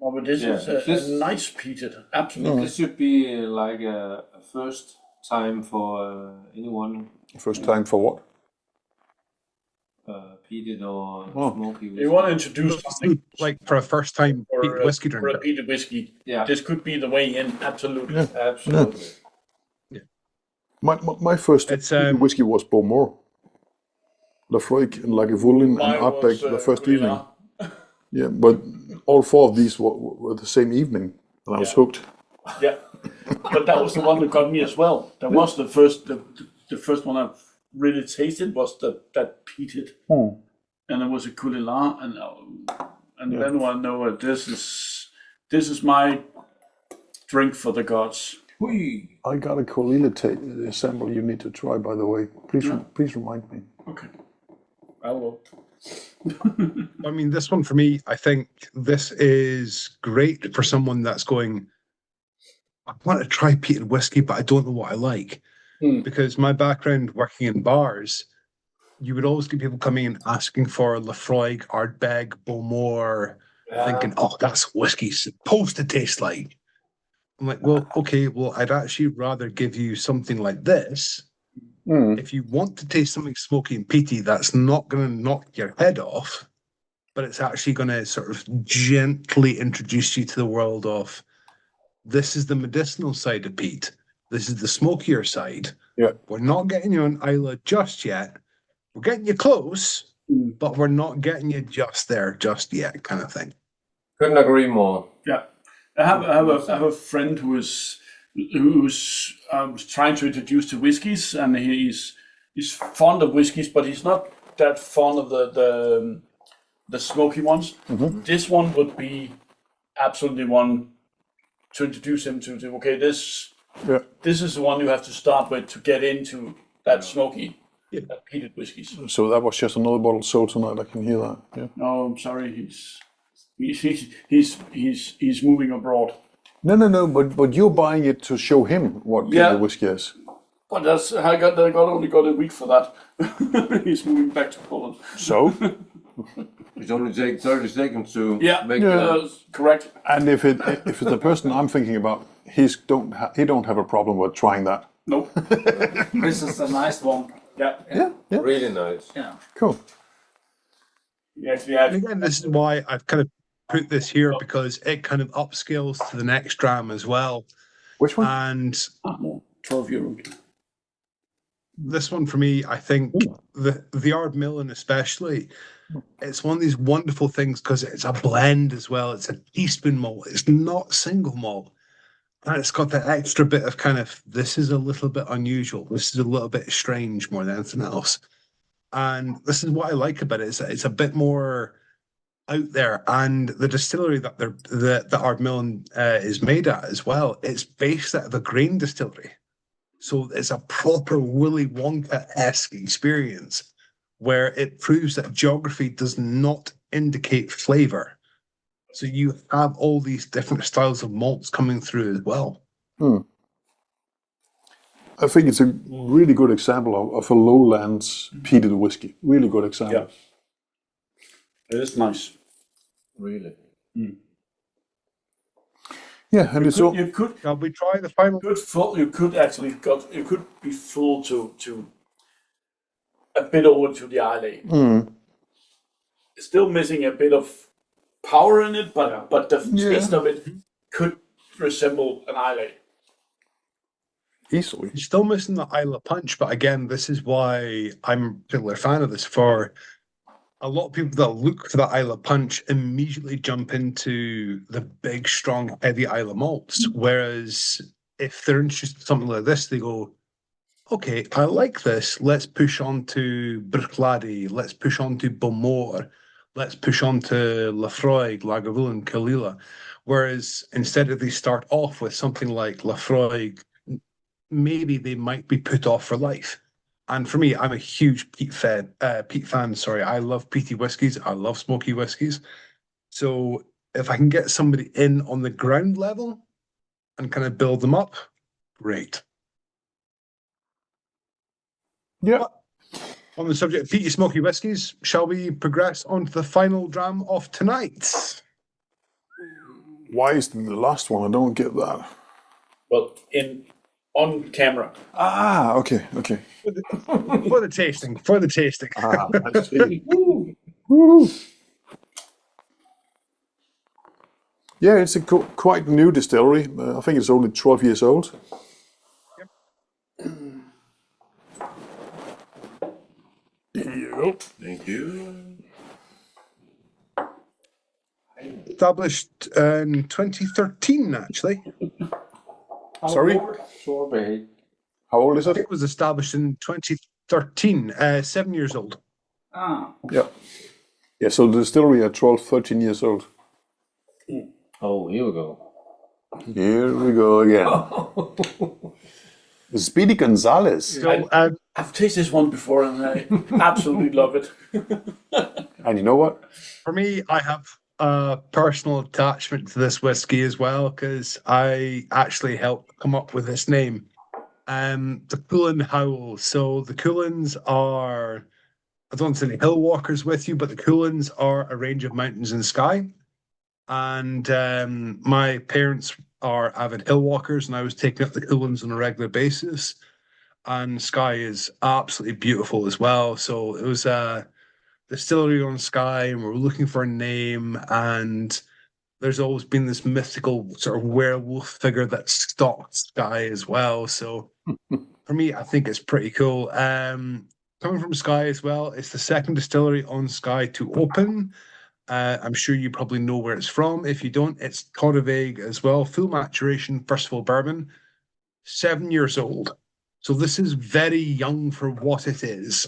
Oh, but this is a nice peated, absolutely. This should be like a first time for anyone. First time for what? Peated or smoky whiskey. You want to introduce something Like for a first time whiskey for a drinker. peated whiskey. Yeah. This could be the way in, absolutely. Yeah. Absolutely. My first peated whiskey was Tormore. Lafroig and Lagavulin and Ardbeg the first Cuillin. evening. Yeah, but all four of these were the same evening, and I was hooked. Yeah, but that was the one that got me as well. That was the first one I really tasted was that peated, and it was a Cuillin, and then I know this is my drink for the gods. I got a Cuillin sample you need to try, by the way. Please remind me. Okay, I will. I mean, this one for me, I think this is great for someone that's going, I want to try peated whiskey, but I don't know what I like. Because my background working in bars, you would always get people coming in asking for Laphroaig, Ardbeg, Bowmore, thinking, oh, that's whiskey supposed to taste like. I'm like, well, okay, well, I'd actually rather give you something like this. If you want to taste something smoky and peaty, that's not going to knock your head off, but it's actually going to sort of gently introduce you to the world of, this is the medicinal side of peat. This is the smokier side. Yeah. We're not getting you on Islay just yet. We're getting you close, but we're not getting you just there just yet, kind of thing. Couldn't agree more. Yeah, I have a friend who's trying to introduce to whiskies, and he's fond of whiskies, but he's not that fond of the smoky ones. This one would be absolutely one to introduce him to. Okay, this is the one you have to start with to get into that smoky. That peated whiskies. So that was just another bottle sold tonight. I can hear that. Yeah. No, I'm sorry. He's moving abroad. No. But you're buying it to show him what the whiskey is. But I only got a week for that. He's moving back to Poland. So. It only takes 30 seconds to make correct. And if it's the person I'm thinking about, he don't have a problem with trying that. Nope. This is a nice one. Yeah. really nice. Yeah. Cool. And again, this is why I've kind of put this here, because it kind of upscales to the next dram as well. Which one? And €12. this one for me, I think the Ardmillan especially, it's one of these wonderful things because it's a blend as well. It's a teaspoon malt. It's not single malt. And it's got that extra bit of kind of, this is a little bit unusual. This is a little bit strange more than anything else. And this is what I like about it. It's a bit more out there. And the distillery that Ardmillan is made at as well, it's based out of a grain distillery. So it's a proper Willy Wonka-esque experience where it proves that geography does not indicate flavor. So you have all these different styles of malts coming through as well. I think it's a really good example of a lowlands peated whiskey. Really good example. Yeah. It is nice. Really. Yeah, and it's all. You could. Shall we try the final? You could be full to a bit over to the Islay. Still missing a bit of power in it, but the taste of it could resemble an Islay. Easily. You're still missing the Islay punch, but again, this is why I'm a particular fan of this. For a lot of people that look for the Islay punch immediately jump into the big, strong, heavy Islay malts. Whereas if they're interested in something like this, they go, okay, I like this. Let's push on to Bruichladdich. Let's push on to Bowmore. Let's push on to Laphroaig, Lagavulin, Cuillin. Whereas instead of they start off with something like Laphroaig, maybe they might be put off for life. And for me, I'm a huge peat fan. I love peaty whiskies. I love smoky whiskies. So if I can get somebody in on the ground level and kind of build them up, great. Yeah. But on the subject of peaty smoky whiskies, shall we progress on to the final dram of tonight? Why is the last one? I don't get that. Well, on camera. Ah, okay. For the tasting. I see. Woo. Yeah, it's a quite new distillery. I think it's only 12 years old. Here you go. Thank you. Established in 2013, actually. Sorry? Torabhaig. How old is it? It was established in 2013, 7 years old. Yeah. Yeah, so the distillery are 12, 13 years old. Oh, here we go. Here we go again. Speedy Gonzalez. So, I've tasted this one before and I absolutely love it. And you know what? For me, I have a personal attachment to this whiskey as well because I actually helped come up with this name. The Cuillin Howl. So the Cuillins are, I don't want to say hill walkers with you, but the Cuillins are a range of mountains in Skye. And my parents are avid hill walkers, and I was taking up the Cuillins on a regular basis. And Skye is absolutely beautiful as well. So it was a distillery on Skye, and we're looking for a name. And there's always been this mythical sort of werewolf figure that stalked Skye as well. So for me, I think it's pretty cool. Coming from Skye as well, it's the second distillery on Skye to open. I'm sure you probably know where it's from. If you don't, it's Torabhaig as well. Full maturation, first of all, bourbon. 7 years old. So this is very young for what it is.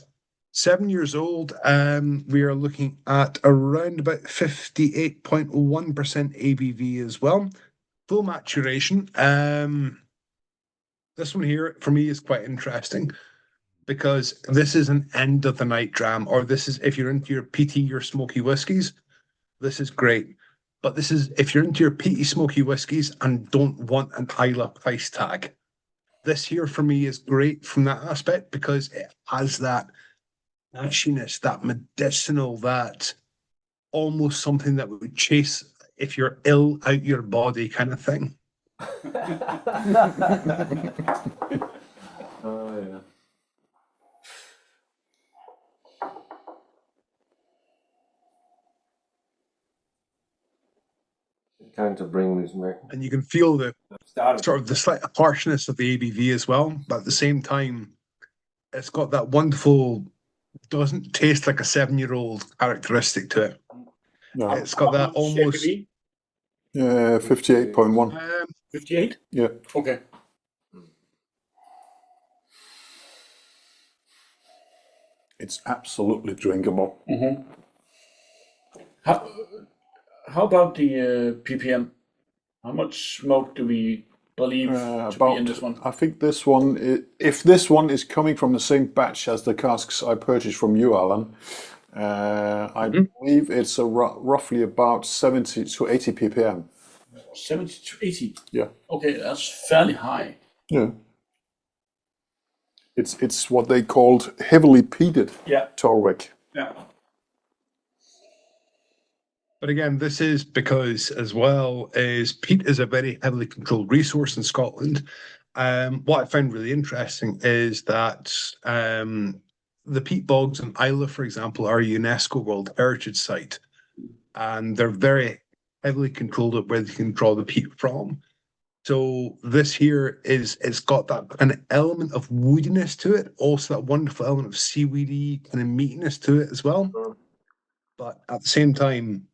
7 years old. We are looking at around about 58.1% ABV as well. Full maturation. This one here for me is quite interesting because this is an end of the night dram, or this is if you're into your peaty, your smoky whiskies, this is great. But this is if you're into your peaty, smoky whiskies and don't want an Islay price tag. This here for me is great from that aspect because it has that ashiness, that medicinal, that almost something that would chase if you're ill out your body kind of thing. Oh, yeah. It kind of brings me back. And you can feel the Started. sort of the slight harshness of the ABV as well, but at the same time, it's got that wonderful, doesn't taste like a 7-year-old characteristic to it. No. It's got that almost. 58.1. 58? Yeah. Okay. It's absolutely drinkable. Mm-hmm. How about the ppm? How much smoke do we believe to be in this one? I think this one, if this one is coming from the same batch as the casks I purchased from you, Alan, I believe it's roughly about 70 to 80 ppm. 70 to 80? Yeah. Okay, that's fairly high. Yeah. It's what they called heavily peated Torabhaig. Yeah. But again, this is because as well as peat is a very heavily controlled resource in Scotland. What I found really interesting is that the peat bogs in Islay, for example, are a UNESCO World Heritage Site, and they're very heavily controlled at where they can draw the peat from. So this here it's got that kind of element of woodiness to it, also that wonderful element of seaweedy kind of meatiness to it as well. But at the same time,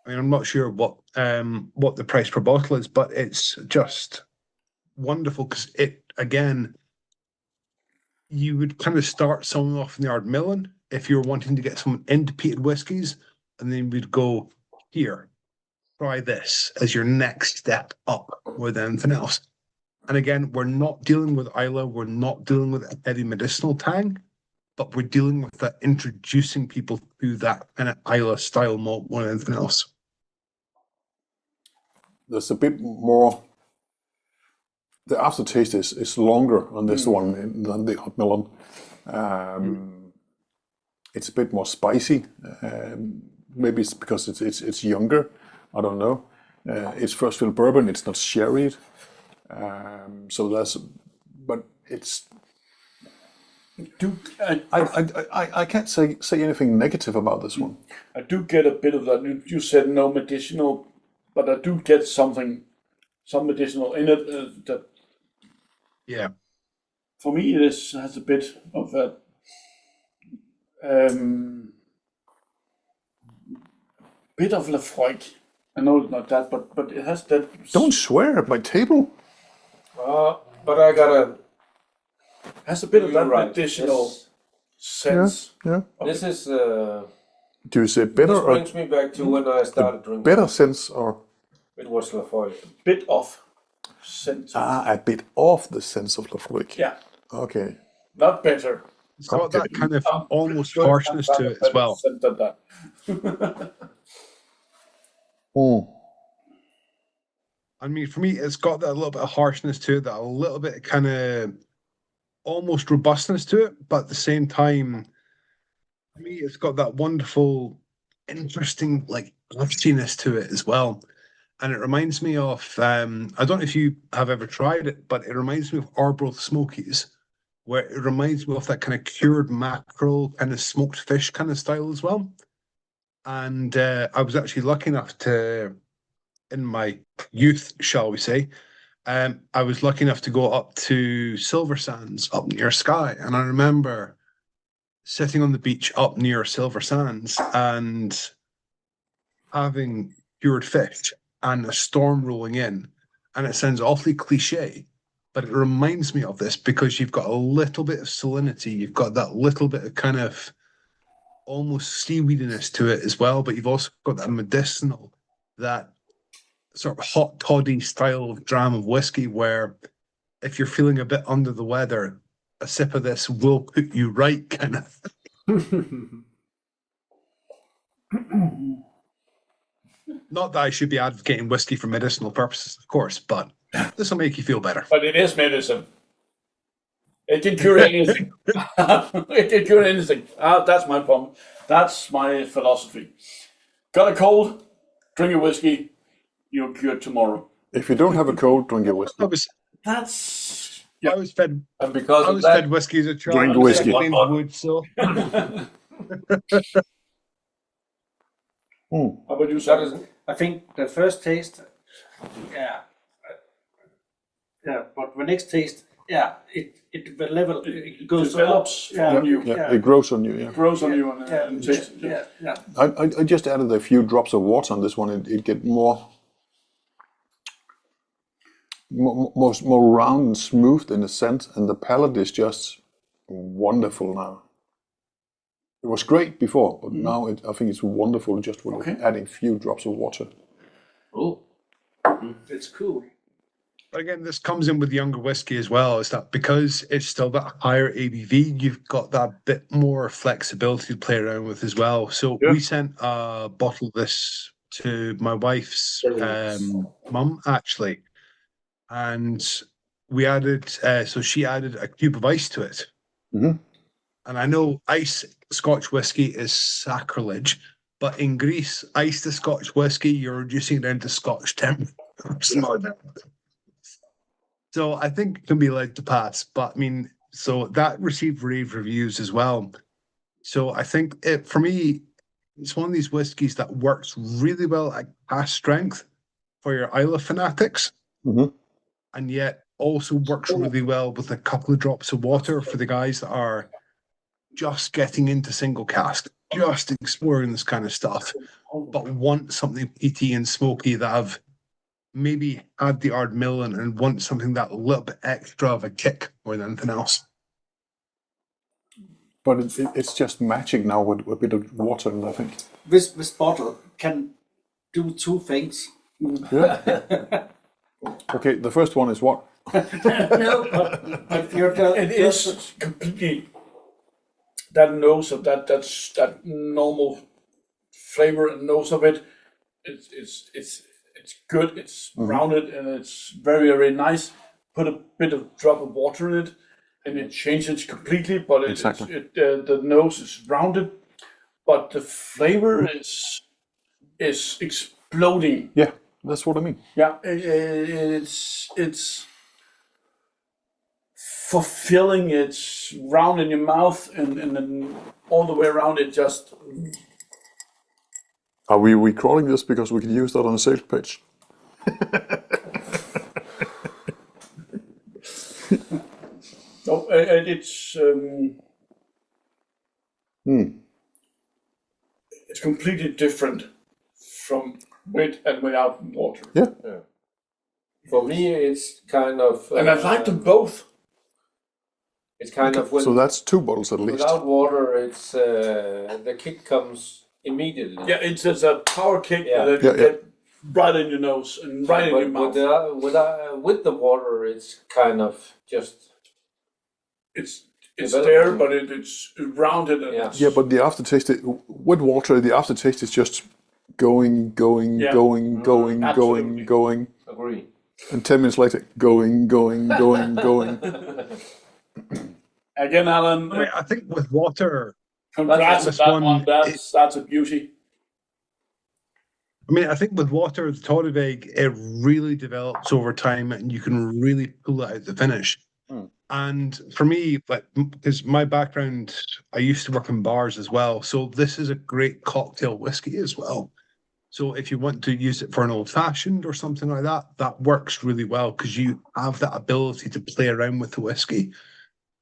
I mean, I'm not sure what the price per bottle is, but it's just wonderful because it, again, you would kind of start someone off in the Ardmillan if you're wanting to get someone into peated whiskies, and then we'd go, here, try this as your next step up with anything else. And again, we're not dealing with Islay, we're not dealing with a heavy medicinal tang, but we're dealing with that introducing people to that kind of Islay style malt more than anything else. There's a bit more. The aftertaste is longer on this one than the Ardmillan. It's a bit more spicy. Maybe it's because it's younger. I don't know. It's first fill bourbon. It's not sherried. So that's. But it's. I can't say anything negative about this one. I do get a bit of that. You said no medicinal, but I do get some medicinal in it. That for me, it has a bit of that. Bit of Lafroig. I know it's not that, but it has that. Don't swear at my table. But I gotta. Has a bit of that right. additional sense. Yeah. This is. Do you say better This or brings me back to when I started drinking. better sense or? It was Lafroig. Bit of sense. A bit of the sense of Lafroig. Yeah. Okay. Not better. It's got that kind of I'm almost sure harshness to it as well. said that. I mean, for me, it's got that little bit of harshness to it, that a little bit of kind of almost robustness to it, but at the same time, for me, it's got that wonderful, interesting, like, liftiness to it as well. And it reminds me of, I don't know if you have ever tried it, but it reminds me of Arbroath Smokies, where it reminds me of that kind of cured mackerel, kind of smoked fish kind of style as well. And I was actually lucky enough to, in my youth, shall we say, I was lucky enough to go up to Silver Sands up near Skye. And I remember sitting on the beach up near Silver Sands and having cured fish and a storm rolling in. And it sounds awfully cliche, but it reminds me of this because you've got a little bit of salinity. You've got that little bit of kind of almost seaweediness to it as well, but you've also got that medicinal, that sort of hot toddy style of dram of whiskey where if you're feeling a bit under the weather, a sip of this will put you right, kind of. Not that I should be advocating whiskey for medicinal purposes, of course, but this will make you feel better. But it is medicine. It didn't cure anything. It didn't cure anything. That's my problem. That's my philosophy. Got a cold, drink a whiskey, you're cured tomorrow. If you don't have a cold, drink your whiskey. I was fed. And because I of was that, fed whiskey as a child. Drink whiskey. Linkwood, so. How about you, that sir? is, I think the first taste, yeah, but the next taste, the level it goes Develops up. on you. Yeah, it grows on you. Yeah. Grows on you and tastes. Yeah. I just added a few drops of water on this one. It get more round and smooth in the scent, and the palate is just wonderful now. It was great before, but now I think it's wonderful just with adding a few drops of water. Oh, it's cool. But again, this comes in with younger whiskey as well, is that because it's still that higher ABV, you've got that bit more flexibility to play around with as well. So we sent a bottle of this to my wife's mum, actually. And we added, so she added a cube of ice to it. Mm-hmm. And I know ice Scotch whiskey is sacrilege, but in Greece, ice to Scotch whiskey, you're reducing it down to Scotch temp. So I think it can be allowed to pass. But I mean, so that received rave reviews as well. So I think for me, it's one of these whiskies that works really well at cask strength for your Isla fanatics. Mm-hmm. And yet also works really well with a couple of drops of water for the guys that are just getting into single cask, just exploring this kind of stuff, but want something peaty and smoky that have maybe had the Ardmillan and want something that little bit extra of a kick more than anything else. But it's just magic now with a bit of water, and I think. This bottle can do two things. Yeah. Okay, the first one is what? No, but It is completely that nose of that normal flavor and nose of it. It's good. It's rounded and it's very, very nice. Put a bit of drop of water in it, and it changes completely. But the nose is rounded, but the flavor is exploding. Yeah, that's what I mean. Yeah, it's fulfilling. It's round in your mouth, and then all the way around it just. Are we recording this because we can use that on a sales page? No, it's it's completely different from with and without water. Yeah. for me, it's kind of. And I like them both. It's kind of So that's 2 bottles at least. without water. It's the kick comes immediately. Yeah, it's a power kick Yeah. that you get right in your nose and right in your mouth. With the water, it's kind of just. It's there, but it's rounded. And Yeah. Yeah, but the aftertaste, with water, the aftertaste is just going, Yeah. going. Absolutely. Agree. And 10 minutes later, going. Again, Alan, I mean, I think with water, congrats on this that one, one. That's a beauty. I mean, I think with water, the Torabhaig, it really develops over time and you can really pull it out the finish. And for me, like, because my background, I used to work in bars as well. So this is a great cocktail whiskey as well. So if you want to use it for an old fashioned or something like that, that works really well because you have that ability to play around with the whiskey.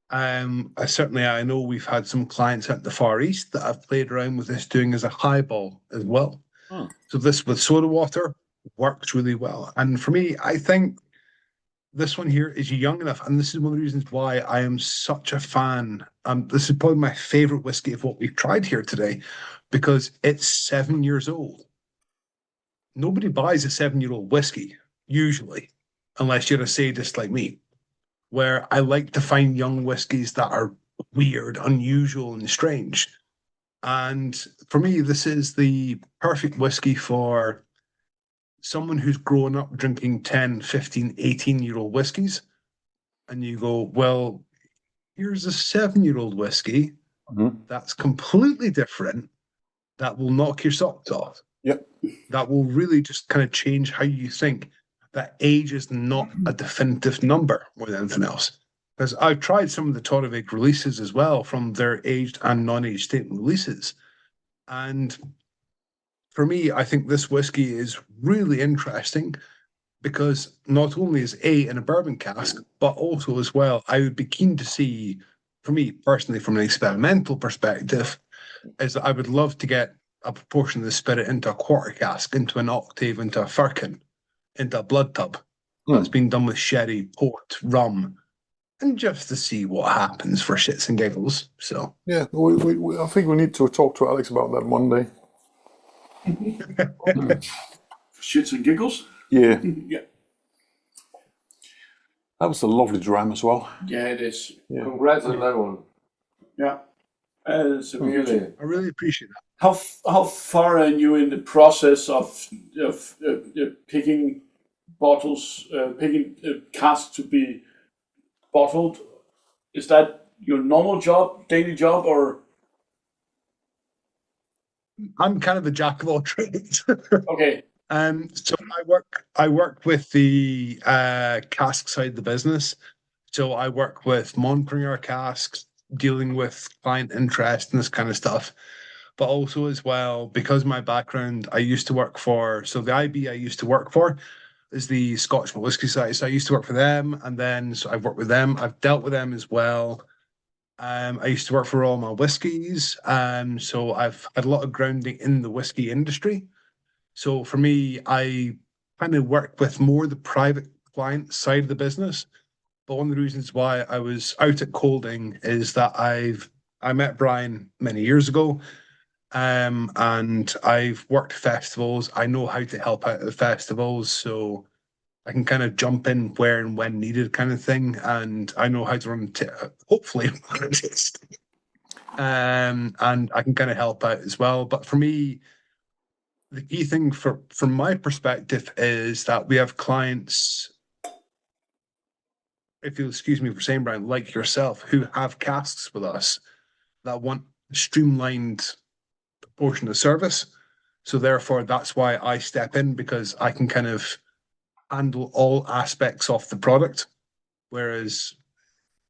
I know we've had some clients at the Far East that have played around with this doing as a highball as well. So this with soda water works really well. And for me, I think this one here is young enough, and this is one of the reasons why I am such a fan. This is probably my favorite whiskey of what we've tried here today, because it's 7 years old. Nobody buys a 7-year-old whiskey, usually, unless you're a sadist like me, where I like to find young whiskies that are weird, unusual, and strange. And for me, this is the perfect whiskey for someone who's grown up drinking 10, 15, 18-year-old whiskies. And you go, well, here's a 7-year-old whiskey that's completely different, that will knock your socks off. Yep. That will really just kind of change how you think. That age is not a definitive number more than anything else. Because I've tried some of the Torabhaig releases as well, from their aged and non-aged state releases. And for me, I think this whiskey is really interesting because not only is A in a bourbon cask, but also as well, I would be keen to see, for me personally, from an experimental perspective, is that I would love to get a proportion of the spirit into a quarter cask, into an octave, into a firkin, into a blood tub that's been done with sherry, port, rum, and just to see what happens for shits and giggles. So Yeah, I think we need to talk to Alex about that one day. Shits and giggles. Yeah, Yeah. that was a lovely dram as well. Yeah, it is. Yeah. Congrats on that one. Yeah. It's a beauty. Really. I really appreciate that. How far are you in the process of picking bottles, picking casks to be bottled? Is that your normal job, daily job, or? I'm kind of a jack of all trades. Okay. So I work with the cask side of the business. So I work with monitoring our casks, dealing with client interest and this kind of stuff. But also as well, because my background, I used to work for, so the IB I used to work for is the Scotch Malt Whisky Society. So I used to work for them, and then so I've worked with them. I've dealt with them as well. I used to work for all my whiskies. So I've had a lot of grounding in the whiskey industry. So for me, I kind of work with more the private client side of the business. But one of the reasons why I was out at Colding is that I met Brian many years ago. And I've worked festivals. I know how to help out at the festivals, so I can kind of jump in where and when needed, kind of thing. And I know how to run, hopefully, run a taste. And I can kind of help out as well. But for me, the key thing from my perspective is that we have clients, if you'll excuse me for saying, Brian, like yourself, who have casks with us that want streamlined portion of service. So therefore, that's why I step in, because I can kind of handle all aspects of the product. Whereas,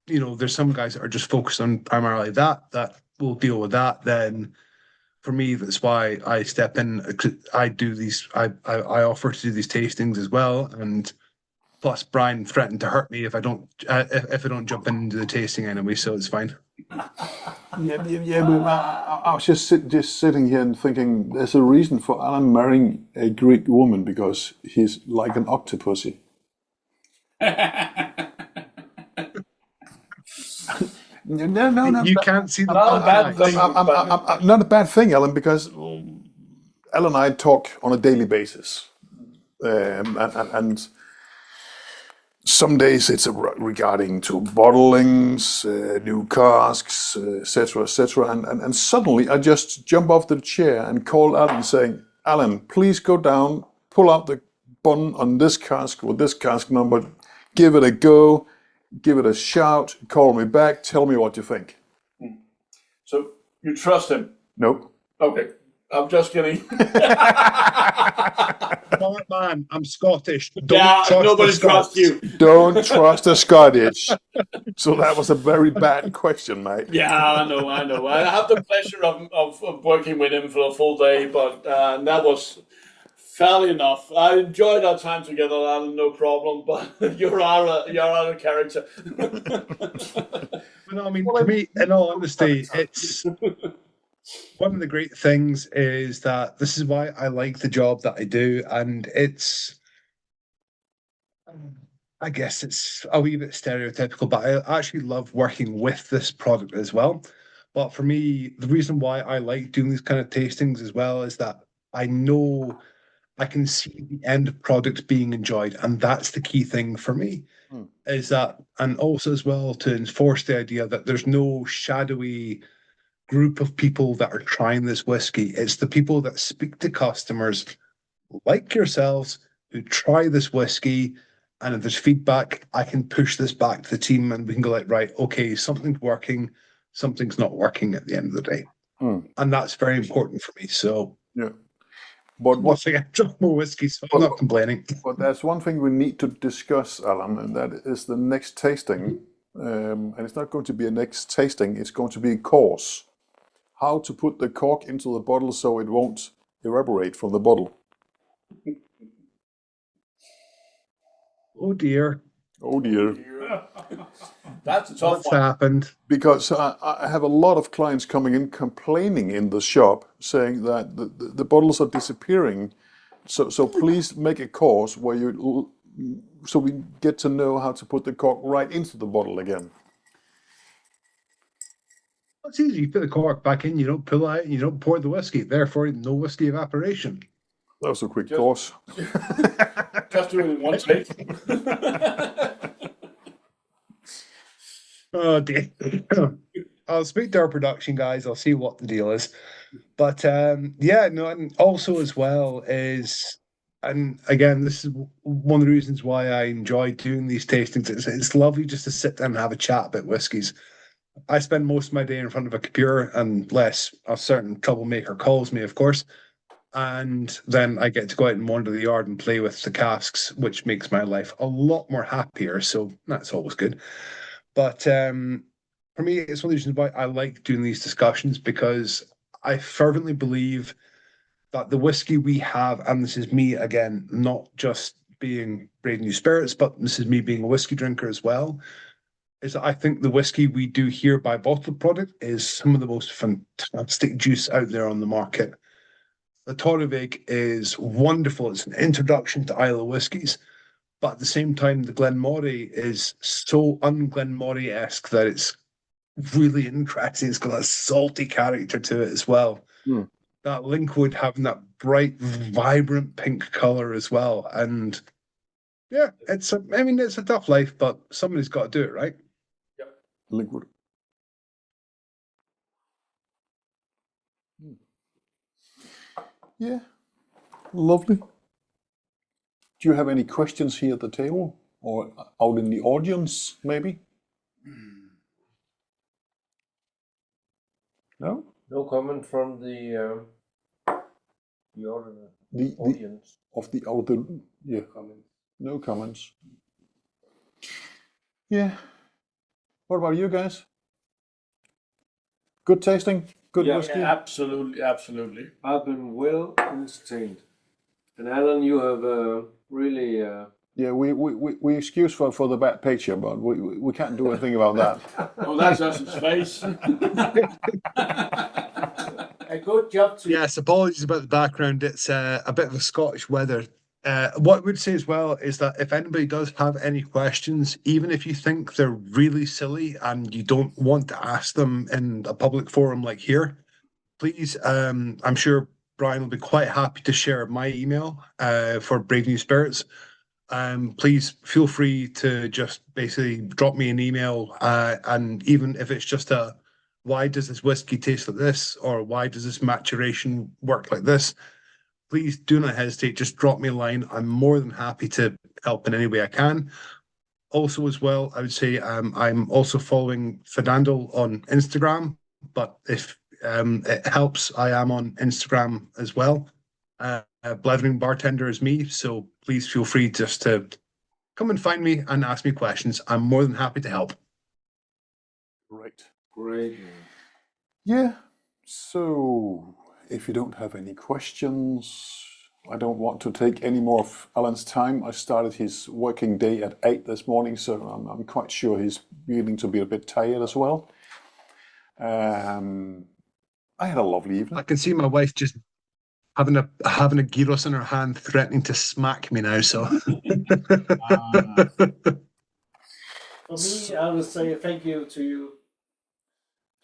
there's some guys that are just focused on primarily that will deal with that. Then for me, that's why I step in. I do these, I offer to do these tastings as well. And plus Brian threatened to hurt me if I don't jump into the tasting anyway, so it's fine. Yeah. But I was just sitting here and thinking, there's a reason for Alan marrying a Greek woman, because he's like an octopusy. No. You can't see the Not a bad thing. Not a bad thing, Alan, because Alan and I talk on a daily basis, and some days it's regarding to bottlings, new casks, etc., etc. And suddenly I just jump off the chair and call Alan saying, Alan, please go down, pull out the bun on this cask with this cask number, give it a go, give it a shout, call me back, tell me what you think. So you trust him? Nope. Okay, I'm just kidding. Smart man, I'm Scottish. Don't Yeah, trust nobody the Scots. trusts you. Don't trust the Scottish. So that was a very bad question, mate. Yeah, I know. I have the pleasure of working with him for a full day, but that was fairly enough. I enjoyed our time together, Alan, no problem, but you're a character. No, I mean, for me, in all honesty, it's one of the great things is that this is why I like the job that I do, and I guess it's a wee bit stereotypical, but I actually love working with this product as well. But for me, the reason why I like doing these kind of tastings as well is that I know I can see the end product being enjoyed, and that's the key thing for me. Is that, and also as well to enforce the idea that there's no shadowy group of people that are trying this whiskey. It's the people that speak to customers like yourselves who try this whiskey, and if there's feedback, I can push this back to the team and we can go like, right, okay, something's working, something's not working at the end of the day. And that's very important for me. So yeah. But once again, drink more whiskey, so I'm not complaining. But there's one thing we need to discuss, Alan, and that is the next tasting. And it's not going to be a next tasting, it's going to be a course. How to put the cork into the bottle so it won't evaporate from the bottle. Oh dear. Oh dear. That's a tough What's one. happened? Because I have a lot of clients coming in complaining in the shop, saying that the bottles are disappearing. So please make a course where so we get to know how to put the cork right into the bottle again. It's easy. You put the cork back in, you don't pull it out, and you don't pour the whiskey. Therefore, no whiskey evaporation. That was a quick course. Just do it in one take. Oh dear. I'll speak to our production guys. I'll see what the deal is. But yeah, no, and also as well is, and again, this is one of the reasons why I enjoy doing these tastings. It's lovely just to sit down and have a chat about whiskies. I spend most of my day in front of a computer unless a certain troublemaker calls me, of course. And then I get to go out and wander the yard and play with the casks, which makes my life a lot more happier. So that's always good. But for me, it's one of the reasons why I like doing these discussions, because I fervently believe that the whiskey we have, and this is me again, not just being Brave New Spirits, but this is me being a whiskey drinker as well, is that I think the whiskey we do here by bottled product is some of the most fantastic juice out there on the market. The Torabhaig is wonderful. It's an introduction to Isle of whiskies. But at the same time, the Glen Moray is so un-Glen Moray-esque that it's really interesting. It's got a salty character to it as well. That Linkwood having that bright, vibrant pink colour as well. And yeah, it's a tough life, but somebody's got to do it, right? Yep. Linkwood. Yeah, lovely. Do you have any questions here at the table or out in the audience, maybe? No? No comment from the audience. Yeah, no comments. Yeah. What about you guys? Good tasting? Good whiskey? Yeah, absolutely. I've been well entertained. And Alan, you have really... Yeah, we excuse for the bad picture, but we can't do anything about that. Oh, that's just his face. A good job to Yes, apologies about the background. It's a bit of a Scottish weather. What I would say as well is that if anybody does have any questions, even if you think they're really silly and you don't want to ask them in a public forum like here, please, I'm sure Brian will be quite happy to share my email for Brave New Spirits. please feel free to just basically drop me an email. And even if it's just why does this whiskey taste like this? Or why does this maturation work like this? Please do not hesitate. Just drop me a line. I'm more than happy to help in any way I can. Also, as well, I would say I'm also following Fernando on Instagram. But if it helps, I am on Instagram as well. Blethering Bartender is me, so please feel free just to come and find me and ask me questions. I'm more than happy to help. Great. Yeah. So, if you don't have any questions, I don't want to take any more of Alan's time. I started his working day at 8 this morning, so I'm quite sure he's beginning to be a bit tired as well. I had a lovely evening. I can see my wife just having a gyros in her hand, threatening to smack me now. So, For me, I would say thank you to you.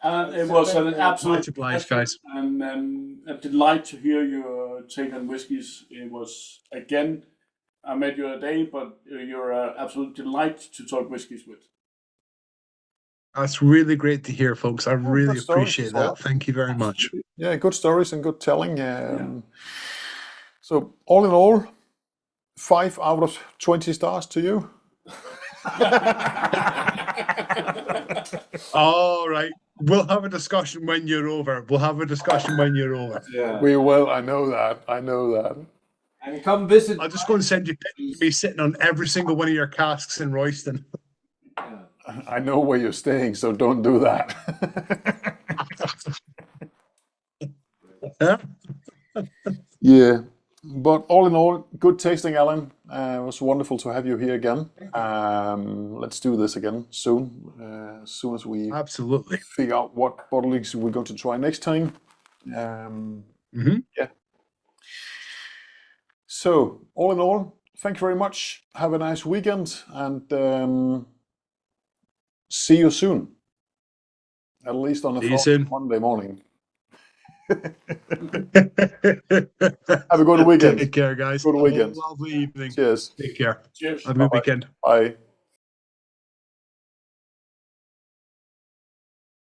It was an absolute Much obliged, guys. and a delight to hear your take on whiskies. It was, again, I met you a day, but you're an absolute delight to talk whiskies with. That's really great to hear, folks. I really good stories appreciate as well. that. Thank you very much. Yeah, good stories and good telling. So, all in all, 5 out of 20 stars to you. All right. We'll have a discussion when you're over. Yeah. We will. I know that. And come visit. I'll just go and send you pictures of me sitting on every single one of your casks in Royston. I know where you're staying, so don't do that. Yeah, but all in all, good tasting, Alan. It was wonderful to have you here again. Let's do this again soon. As soon as we Absolutely. figure out what bottlings we're going to try next time. Yeah. So, all in all, thank you very much. Have a nice weekend, and see you soon. At least on a Monday morning. Have a good weekend. Take care, guys. Good weekend. Lovely evening. Cheers. Cheers. Have a good weekend. Bye.